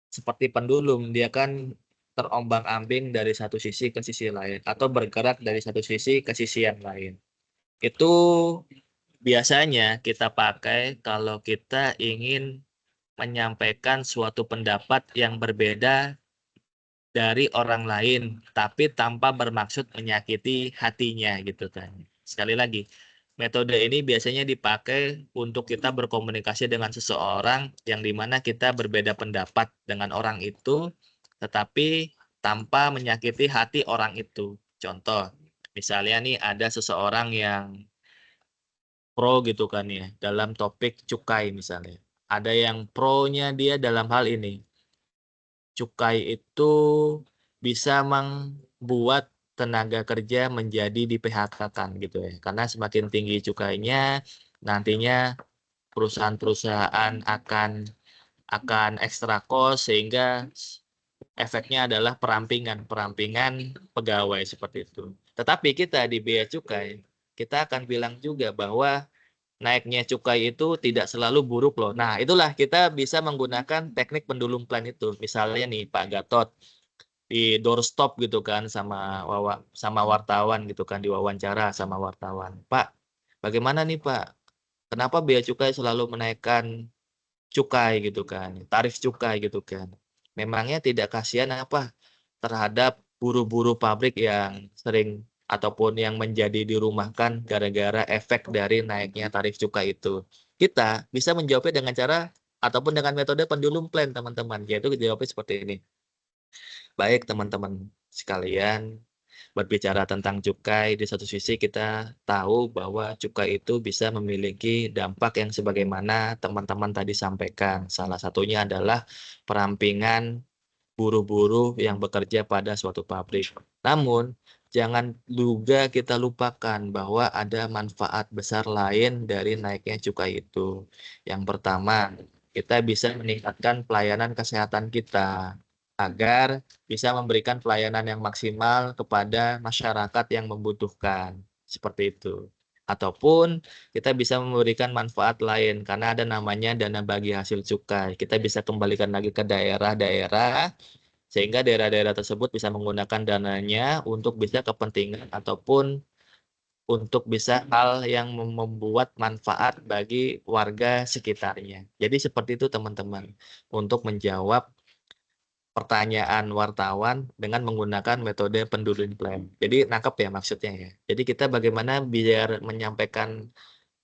Seperti pendulum, dia kan terombang-ambing dari satu sisi ke sisi lain, atau bergerak dari satu sisi ke sisi yang lain. Itu biasanya kita pakai kalau kita ingin menyampaikan suatu pendapat yang berbeda dari orang lain, tapi tanpa bermaksud menyakiti hatinya gitu kan. Sekali lagi, metode ini biasanya dipakai untuk kita berkomunikasi dengan seseorang yang dimana kita berbeda pendapat dengan orang itu, tetapi tanpa menyakiti hati orang itu. Contoh, misalnya nih ada seseorang yang pro gitu kan ya, dalam topik cukai misalnya. Ada yang pro-nya dia dalam hal ini. Cukai itu bisa membuat tenaga kerja menjadi di PHK-kan gitu ya. Karena semakin tinggi cukainya, nantinya perusahaan-perusahaan akan extra cost sehingga efeknya adalah perampingan pegawai seperti itu. Tetapi kita di Bea Cukai, kita akan bilang juga bahwa naiknya cukai itu tidak selalu buruk loh. Nah, itulah kita bisa menggunakan teknik pendulum plan itu. Misalnya nih Pak Gatot di doorstop gitu kan sama wartawan gitu kan, diwawancara sama wartawan. Pak, bagaimana nih Pak? Kenapa Bea Cukai selalu menaikkan cukai gitu kan, tarif cukai gitu kan? Memangnya tidak kasihan apa terhadap buruh-buruh pabrik yang sering ataupun yang menjadi dirumahkan gara-gara efek dari naiknya tarif cukai itu. Kita bisa menjawabnya dengan cara ataupun dengan metode pendulum plan teman-teman, yaitu jawabnya seperti ini. Baik teman-teman sekalian, berbicara tentang cukai, di satu sisi kita tahu bahwa cukai itu bisa memiliki dampak yang sebagaimana teman-teman tadi sampaikan. Salah satunya adalah perampingan buruh-buruh yang bekerja pada suatu pabrik. Namun, jangan juga kita lupakan bahwa ada manfaat besar lain dari naiknya cukai itu. Yang pertama, kita bisa meningkatkan pelayanan kesehatan kita agar bisa memberikan pelayanan yang maksimal kepada masyarakat yang membutuhkan. Seperti itu. Ataupun kita bisa memberikan manfaat lain karena ada namanya dana bagi hasil cukai. Kita bisa kembalikan lagi ke daerah-daerah sehingga daerah-daerah tersebut bisa menggunakan dananya untuk bisa kepentingan ataupun untuk bisa hal yang membuat manfaat bagi warga sekitarnya. Jadi seperti itu teman-teman untuk menjawab pertanyaan wartawan dengan menggunakan metode pendulum plan. Jadi nangkep ya maksudnya ya. Jadi kita bagaimana biar menyampaikan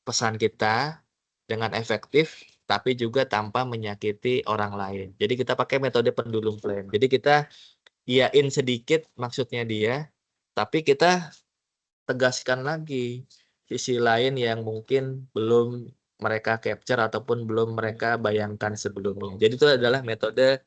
pesan kita dengan efektif tapi juga tanpa menyakiti orang lain. Jadi kita pakai metode pendulum plan. Jadi kita iyain sedikit maksudnya dia, tapi kita tegaskan lagi sisi lain yang mungkin belum mereka capture ataupun belum mereka bayangkan sebelumnya. Jadi itu adalah metode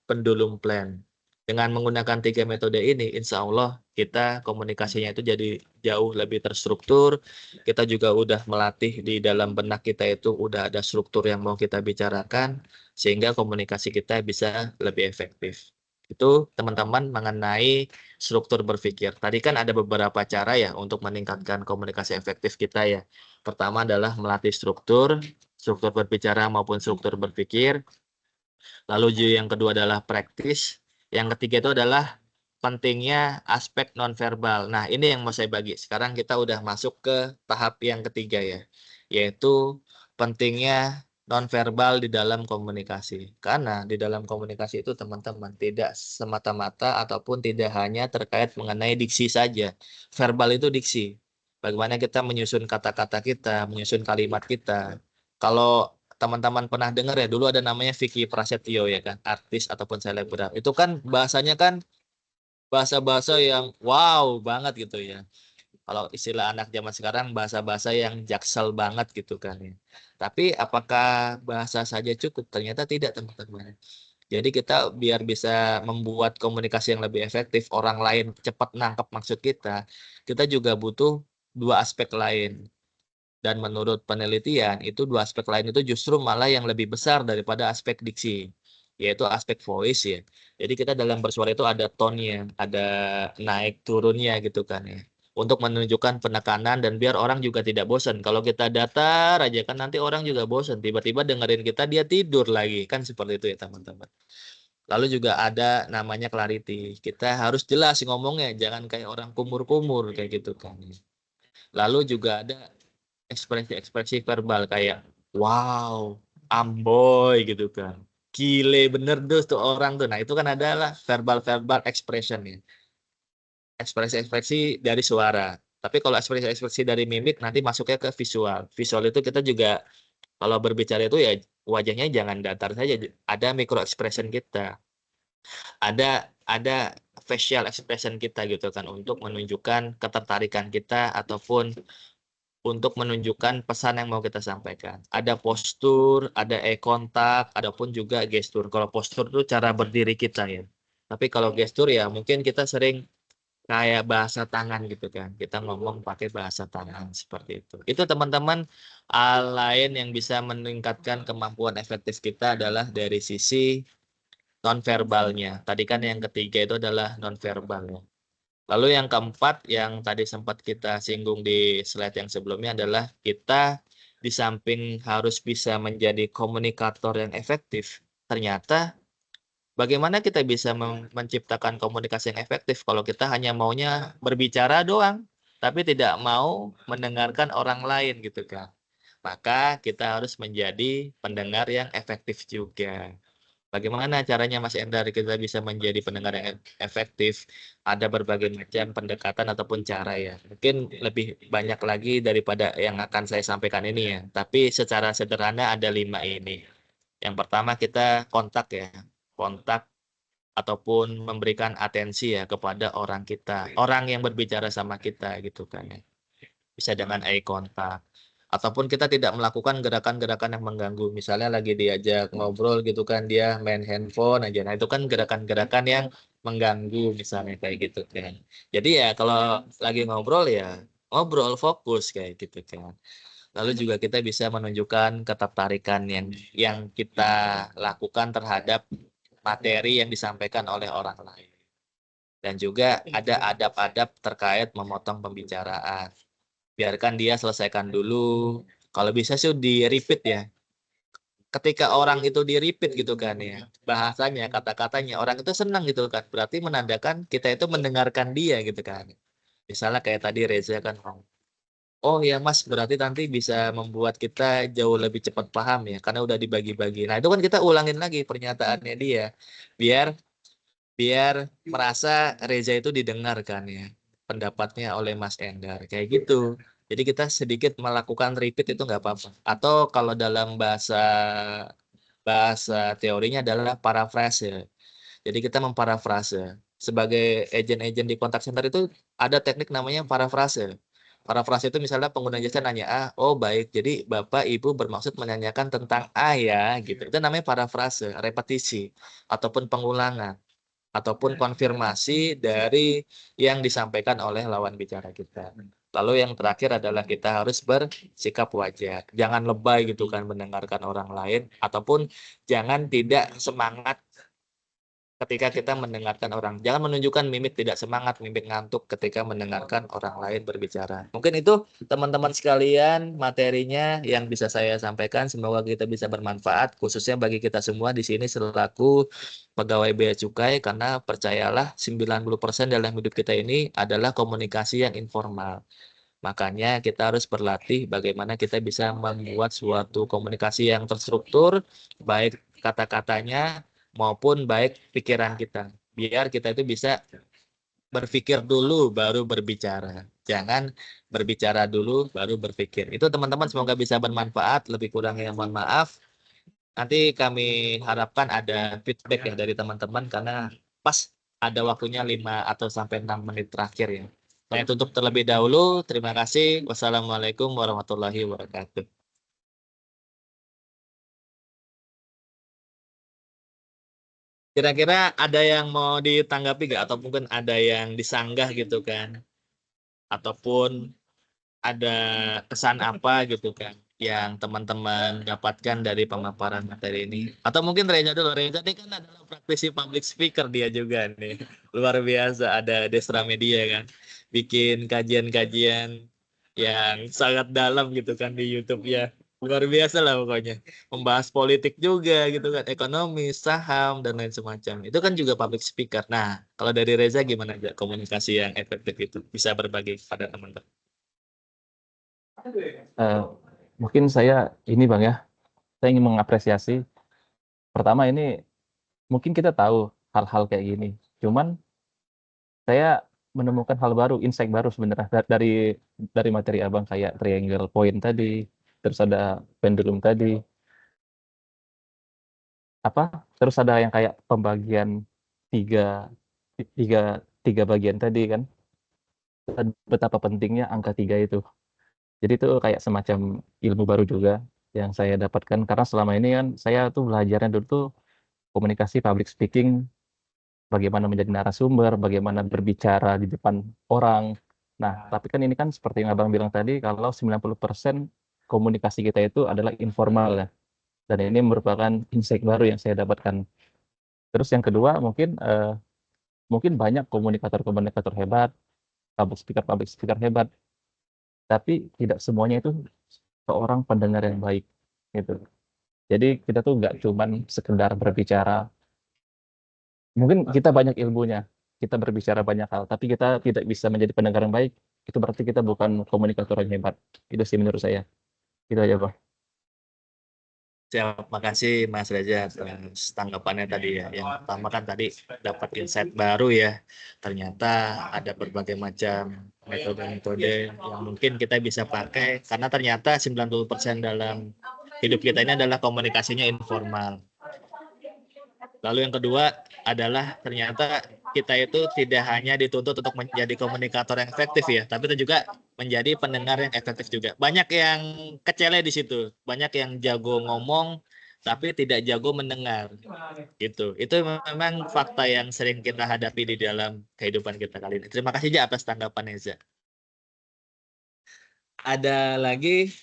pendulum plan. Dengan menggunakan 3 metode ini, insya Allah kita komunikasinya itu jadi jauh lebih terstruktur. Kita juga udah melatih di dalam benak kita itu udah ada struktur yang mau kita bicarakan, sehingga komunikasi kita bisa lebih efektif. Itu teman-teman mengenai struktur berpikir. Tadi kan ada beberapa cara ya untuk meningkatkan komunikasi efektif kita ya. Pertama adalah melatih struktur berbicara maupun struktur berpikir. Lalu yang kedua adalah praktis. Yang ketiga itu adalah pentingnya aspek nonverbal. Nah, ini yang mau saya bagi. Sekarang kita udah masuk ke tahap yang ketiga ya, yaitu pentingnya nonverbal di dalam komunikasi. Karena di dalam komunikasi itu teman-teman tidak semata-mata ataupun tidak hanya terkait mengenai diksi saja. Verbal itu diksi. Bagaimana kita menyusun kata-kata kita, menyusun kalimat kita. Kalau teman-teman pernah dengar ya, dulu ada namanya Vicky Prasetyo ya kan, artis ataupun selebgram. Itu kan bahasanya kan bahasa-bahasa yang wow banget gitu ya. Kalau istilah anak zaman sekarang bahasa-bahasa yang jaksel banget gitu kan ya. Tapi apakah bahasa saja cukup? Ternyata tidak teman-teman. Jadi kita biar bisa membuat komunikasi yang lebih efektif, orang lain cepat nangkep maksud kita juga butuh 2 aspek lain. Dan menurut penelitian itu 2 aspek lain itu justru malah yang lebih besar daripada aspek diksi, yaitu aspek voice ya. Jadi kita dalam bersuara itu ada tone-nya, ada naik turunnya gitu kan ya. Untuk menunjukkan penekanan dan biar orang juga tidak bosan. Kalau kita datar aja kan nanti orang juga bosan. Tiba-tiba dengerin kita dia tidur lagi. Kan seperti itu ya teman-teman. Lalu juga ada namanya clarity. Kita harus jelas ngomongnya, jangan kayak orang kumur-kumur kayak gitu kan. Lalu juga ada ekspresi-ekspresi verbal kayak wow, amboy gitu kan. Gile bener tuh orang tuh. Nah, itu kan adalah verbal expression ya. Ekspresi-ekspresi dari suara. Tapi kalau ekspresi-ekspresi dari mimik nanti masuknya ke visual. Visual itu kita juga kalau berbicara itu ya wajahnya jangan datar saja. Ada micro expression kita. Ada facial expression kita gitu kan untuk menunjukkan ketertarikan kita ataupun untuk menunjukkan pesan yang mau kita sampaikan. Ada postur, ada eye contact, ada pun juga gestur. Kalau postur itu cara berdiri kita ya. Tapi kalau gestur ya mungkin kita sering kayak bahasa tangan gitu kan. Kita ngomong pakai bahasa tangan seperti itu. Itu teman-teman hal lain yang bisa meningkatkan kemampuan efektif kita adalah dari sisi nonverbalnya. Tadi kan yang ketiga itu adalah nonverbalnya. Lalu yang keempat yang tadi sempat kita singgung di slide yang sebelumnya adalah kita di samping harus bisa menjadi komunikator yang efektif, ternyata bagaimana kita bisa menciptakan komunikasi yang efektif kalau kita hanya maunya berbicara doang, tapi tidak mau mendengarkan orang lain gitu kan. Maka kita harus menjadi pendengar yang efektif juga. Bagaimana caranya Mas Endar kita bisa menjadi pendengar yang efektif? Ada berbagai macam pendekatan ataupun cara ya. Mungkin lebih banyak lagi daripada yang akan saya sampaikan ini ya. Tapi secara sederhana ada 5 ini. Yang pertama kita kontak ya. Kontak ataupun memberikan atensi ya kepada orang kita. Orang yang berbicara sama kita gitu kan ya. Bisa dengan eye contact. Ataupun kita tidak melakukan gerakan-gerakan yang mengganggu. Misalnya lagi diajak ngobrol gitu kan, dia main handphone aja. Nah, itu kan gerakan-gerakan yang mengganggu misalnya kayak gitu kan. Jadi ya kalau lagi ngobrol ya ngobrol fokus kayak gitu kan. Lalu juga kita bisa menunjukkan ketertarikan yang kita lakukan terhadap materi yang disampaikan oleh orang lain. Dan juga ada adab-adab terkait memotong pembicaraan. Biarkan dia selesaikan dulu. Kalau bisa sih di-repeat ya. Ketika orang itu di-repeat gitu kan ya, bahasanya, kata-katanya, orang itu senang gitu kan. Berarti menandakan kita itu mendengarkan dia gitu kan. Misalnya kayak tadi Reza kan, oh ya Mas, berarti nanti bisa membuat kita jauh lebih cepat paham ya, karena udah dibagi-bagi. Nah itu kan kita ulangin lagi pernyataannya dia, biar merasa Reza itu didengarkan ya, pendapatnya oleh Mas Endar, kayak gitu. Jadi kita sedikit melakukan repeat itu nggak apa-apa. Atau kalau dalam bahasa teorinya adalah parafrase. Jadi kita memparafrase. Sebagai agent-agent di kontak center itu ada teknik namanya parafrase. Parafrase itu misalnya pengguna jasa nanya A, oh baik, jadi Bapak Ibu bermaksud menanyakan tentang A ya, gitu. Itu namanya parafrase, repetisi, ataupun pengulangan, ataupun konfirmasi dari yang disampaikan oleh lawan bicara kita. Lalu yang terakhir adalah kita harus bersikap wajar. Jangan lebay gitu kan mendengarkan orang lain, ataupun jangan tidak semangat ketika kita mendengarkan orang. Jangan menunjukkan mimik tidak semangat, mimik ngantuk ketika mendengarkan orang lain berbicara. Mungkin itu teman-teman sekalian materinya yang bisa saya sampaikan. Semoga kita bisa bermanfaat, khususnya bagi kita semua di sini selaku pegawai bea cukai, karena percayalah 90% dalam hidup kita ini adalah komunikasi yang informal. Makanya kita harus berlatih bagaimana kita bisa membuat suatu komunikasi yang terstruktur, baik kata-katanya maupun baik pikiran kita. Biar kita itu bisa berpikir dulu baru berbicara. Jangan berbicara dulu baru berpikir. Itu teman-teman semoga bisa bermanfaat. Lebih kurangnya mohon maaf. Nanti kami harapkan ada feedback ya dari teman-teman karena pas ada waktunya 5 atau sampai 6 menit terakhir ya. Saya tutup terlebih dahulu. Terima kasih. Wassalamualaikum warahmatullahi wabarakatuh. Kira-kira ada yang mau ditanggapi nggak? Atau mungkin ada yang disanggah gitu kan? Ataupun ada kesan apa gitu kan yang teman-teman dapatkan dari pemaparan materi ini? Atau mungkin Reza dulu. Reza ini kan adalah praktisi public speaker dia juga nih. Luar biasa, ada Desra Media kan. Bikin kajian-kajian yang sangat dalam gitu kan di YouTube ya. Luar biasa lah pokoknya. Membahas politik juga gitu kan, ekonomi, saham, dan lain semacam. Itu kan juga public speaker. Nah, kalau dari Reza gimana aja komunikasi yang efektif itu? Bisa berbagi pada teman-teman. Mungkin saya ini Bang ya, saya ingin mengapresiasi. Pertama ini mungkin kita tahu hal-hal kayak gini, cuman saya menemukan hal baru, insight baru sebenarnya dari materi Abang kayak triangle point tadi, terus ada pendulum tadi, terus ada yang kayak pembagian tiga tiga bagian tadi kan, betapa pentingnya angka 3 itu. Jadi itu kayak semacam ilmu baru juga yang saya dapatkan karena selama ini kan saya tuh belajarnya dulu tuh komunikasi public speaking, bagaimana menjadi narasumber, bagaimana berbicara di depan orang. Nah, tapi kan ini kan seperti yang Abang bilang tadi, kalau 90% komunikasi kita itu adalah informal ya. Dan ini merupakan insight baru yang saya dapatkan. Terus yang kedua mungkin banyak komunikator hebat, public speaker hebat, tapi tidak semuanya itu seorang pendengar yang baik gitu. Jadi kita tuh nggak cuman sekedar berbicara. Mungkin kita banyak ilmunya, kita berbicara banyak hal, tapi kita tidak bisa menjadi pendengar yang baik, itu berarti kita bukan komunikator yang hebat. Itu sih menurut saya. Itu aja, Bang. Siap, makasih Mas Reza atas tanggapannya tadi ya. Yang pertama kan tadi dapat insight baru ya. Ternyata ada berbagai macam metode-metode yang mungkin kita bisa pakai karena ternyata 90% dalam hidup kita ini adalah komunikasinya informal. Lalu yang kedua adalah ternyata kita itu tidak hanya dituntut untuk menjadi komunikator yang efektif ya, tapi itu juga menjadi pendengar yang efektif juga. Banyak yang kecele di situ, banyak yang jago ngomong tapi tidak jago mendengar. Gitu. Itu memang fakta yang sering kita hadapi di dalam kehidupan kita kali ini. Terima kasih Ja atas tanggapannya Za. Ada lagi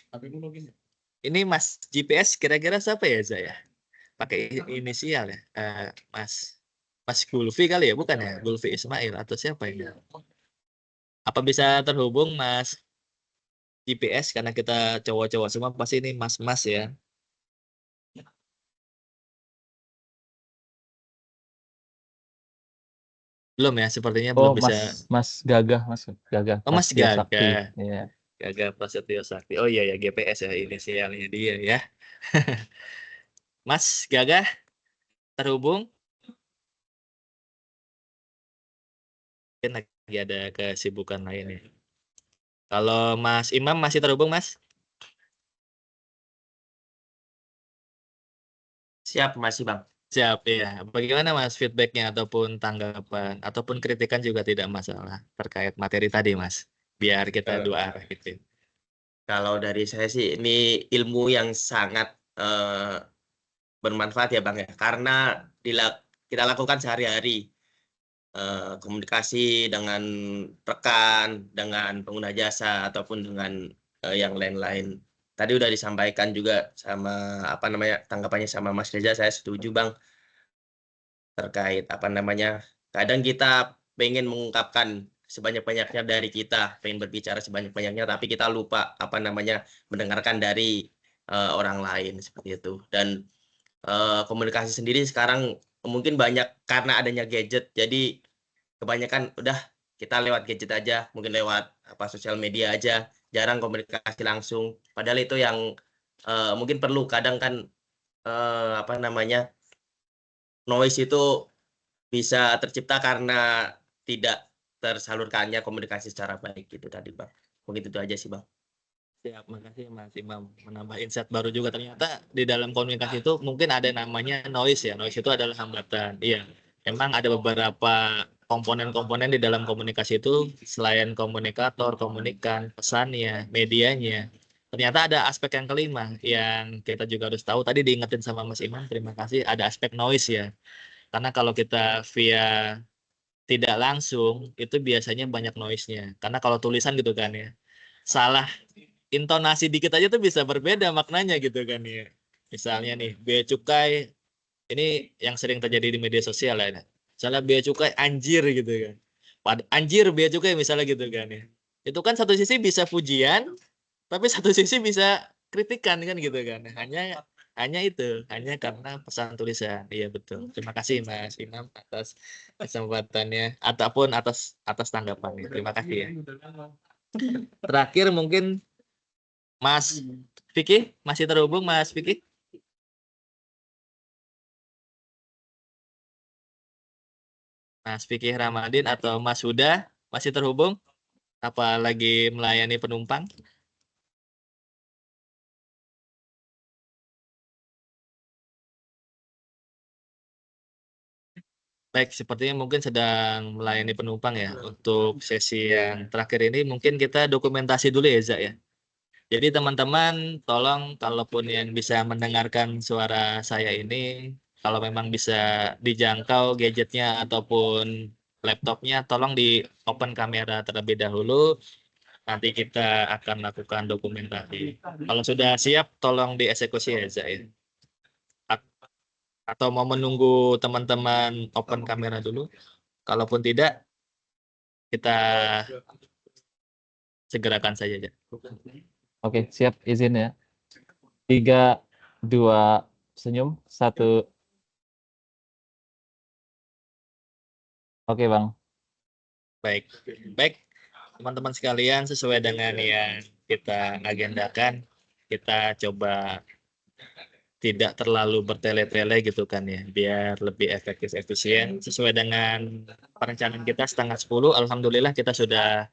ini Mas GPS kira-kira siapa ya Za ya? Pakai inisial ya, Mas Gulfi kali ya, bukan ya? Gulfi Ismail atau siapa ini? Apa bisa terhubung Mas GPS karena kita cowok-cowok semua pasti ini mas-mas ya. Belum ya, sepertinya belum bisa. Mas Gagah, Oh Mas Prasetyo Sakti. Gagah, Iya. Gagah Prasetyo Sakti. Oh iya ya GPS ya inisialnya dia ya. Mas Gagah terhubung? Mungkin lagi ada kesibukan lain ya. Kalau Mas Imam masih terhubung, Mas? Siap, masih Bang. Siap, ya. Bagaimana Mas feedbacknya ataupun tanggapan ataupun kritikan juga tidak masalah terkait materi tadi, Mas. Biar kita Kalau dua arah gitu. kalau dari saya sih ini ilmu yang sangat bermanfaat ya Bang ya, karena kita lakukan sehari-hari. Komunikasi dengan rekan, dengan pengguna jasa, ataupun dengan yang lain-lain. Tadi udah disampaikan juga sama apa namanya tanggapannya sama Mas Reza, saya setuju Bang terkait apa namanya. Kadang kita pengen mengungkapkan sebanyak-banyaknya dari kita, pengen berbicara sebanyak-banyaknya, tapi kita lupa apa namanya mendengarkan dari orang lain seperti itu. Dan komunikasi sendiri sekarang mungkin banyak karena adanya gadget, jadi kebanyakan udah kita lewat gadget aja, mungkin lewat apa sosial media aja, jarang komunikasi langsung. Padahal itu yang mungkin perlu. Kadang kan apa namanya noise itu bisa tercipta karena tidak tersalurkannya komunikasi secara baik gitu tadi Bang. Mungkin itu aja sih Bang. Siap, makasih Mas Imam menambah insight baru juga. Ternyata di dalam komunikasi itu mungkin ada namanya noise ya. Noise itu adalah hambatan. Iya, memang ada beberapa komponen-komponen di dalam komunikasi itu selain komunikator, komunikan, pesannya, medianya. Ternyata ada aspek yang kelima yang kita juga harus tahu. Tadi diingetin sama Mas Imam, terima kasih. Ada aspek noise ya. Karena kalau kita via tidak langsung itu biasanya banyak noise-nya. Karena kalau tulisan gitu kan ya, salah intonasi dikit aja tuh bisa berbeda maknanya gitu kan ya. Misalnya nih, bea cukai ini yang sering terjadi di media sosial ya. Misalnya bea cukai anjir gitu kan. Anjir bea cukai misalnya gitu kan ya. Itu kan satu sisi bisa pujian, tapi satu sisi bisa kritikan kan gitu kan. Hanya itu, hanya karena pesan tulisan. Iya betul. Terima kasih Mas Imam atas kesempatannya ataupun atas tanggapannya. Terima kasih ya. Terakhir mungkin Mas Vicky, masih terhubung Mas Vicky? Mas Vicky Ramadhin atau Mas Huda masih terhubung? Apa lagi melayani penumpang? Baik, sepertinya mungkin sedang melayani penumpang ya. Untuk sesi yang terakhir ini mungkin kita dokumentasi dulu ya, Za ya. Jadi teman-teman tolong kalaupun yang bisa mendengarkan suara saya ini, kalau memang bisa dijangkau gadgetnya ataupun laptopnya, tolong di open kamera terlebih dahulu. Nanti kita akan lakukan dokumentasi. Kalau sudah siap, tolong dieksekusi ya, Za ya. Atau mau menunggu teman-teman open kamera dulu. Kalaupun tidak, kita segerakan saja. Ya. Oke, siap izin ya. 3, 2, senyum, 1. Oke, Bang. Baik, baik teman-teman sekalian, sesuai dengan yang kita agendakan, kita coba tidak terlalu bertele-tele gitu kan ya, biar lebih efektif efisien. Sesuai dengan perencanaan kita 9:30, alhamdulillah kita sudah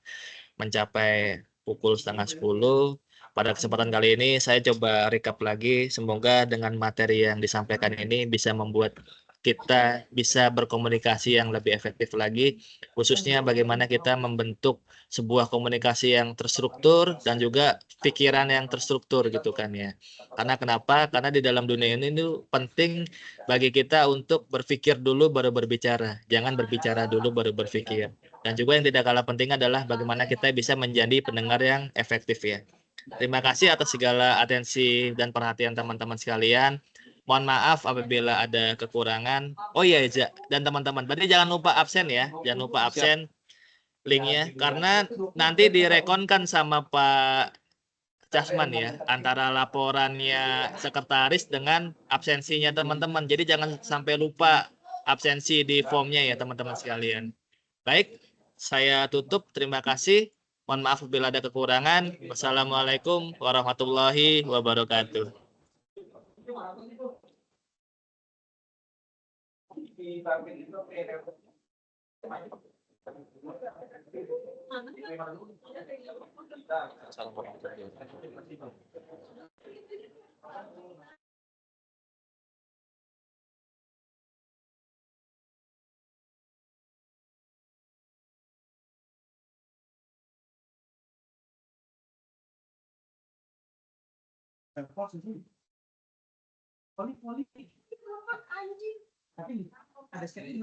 mencapai pukul 9:30. Pada kesempatan kali ini saya coba recap lagi, semoga dengan materi yang disampaikan ini bisa membuat kita bisa berkomunikasi yang lebih efektif lagi, khususnya bagaimana kita membentuk sebuah komunikasi yang terstruktur dan juga pikiran yang terstruktur gitu kan ya. Karena kenapa? Karena di dalam dunia ini itu penting bagi kita untuk berpikir dulu baru berbicara, jangan berbicara dulu baru berpikir. Dan juga yang tidak kalah penting adalah bagaimana kita bisa menjadi pendengar yang efektif ya. Terima kasih atas segala atensi dan perhatian teman-teman sekalian. Mohon maaf apabila ada kekurangan. Oh iya, dan teman-teman, berarti jangan lupa absen ya. Jangan lupa absen linknya. Karena nanti direkonkan sama Pak Casman ya, antara laporannya sekretaris dengan absensinya teman-teman. Jadi jangan sampai lupa absensi di formnya ya teman-teman sekalian. Baik, saya tutup. Terima kasih. Mohon maaf bila ada kekurangan. Wassalamualaikum warahmatullahi wabarakatuh. Poli. Tapi ada sekali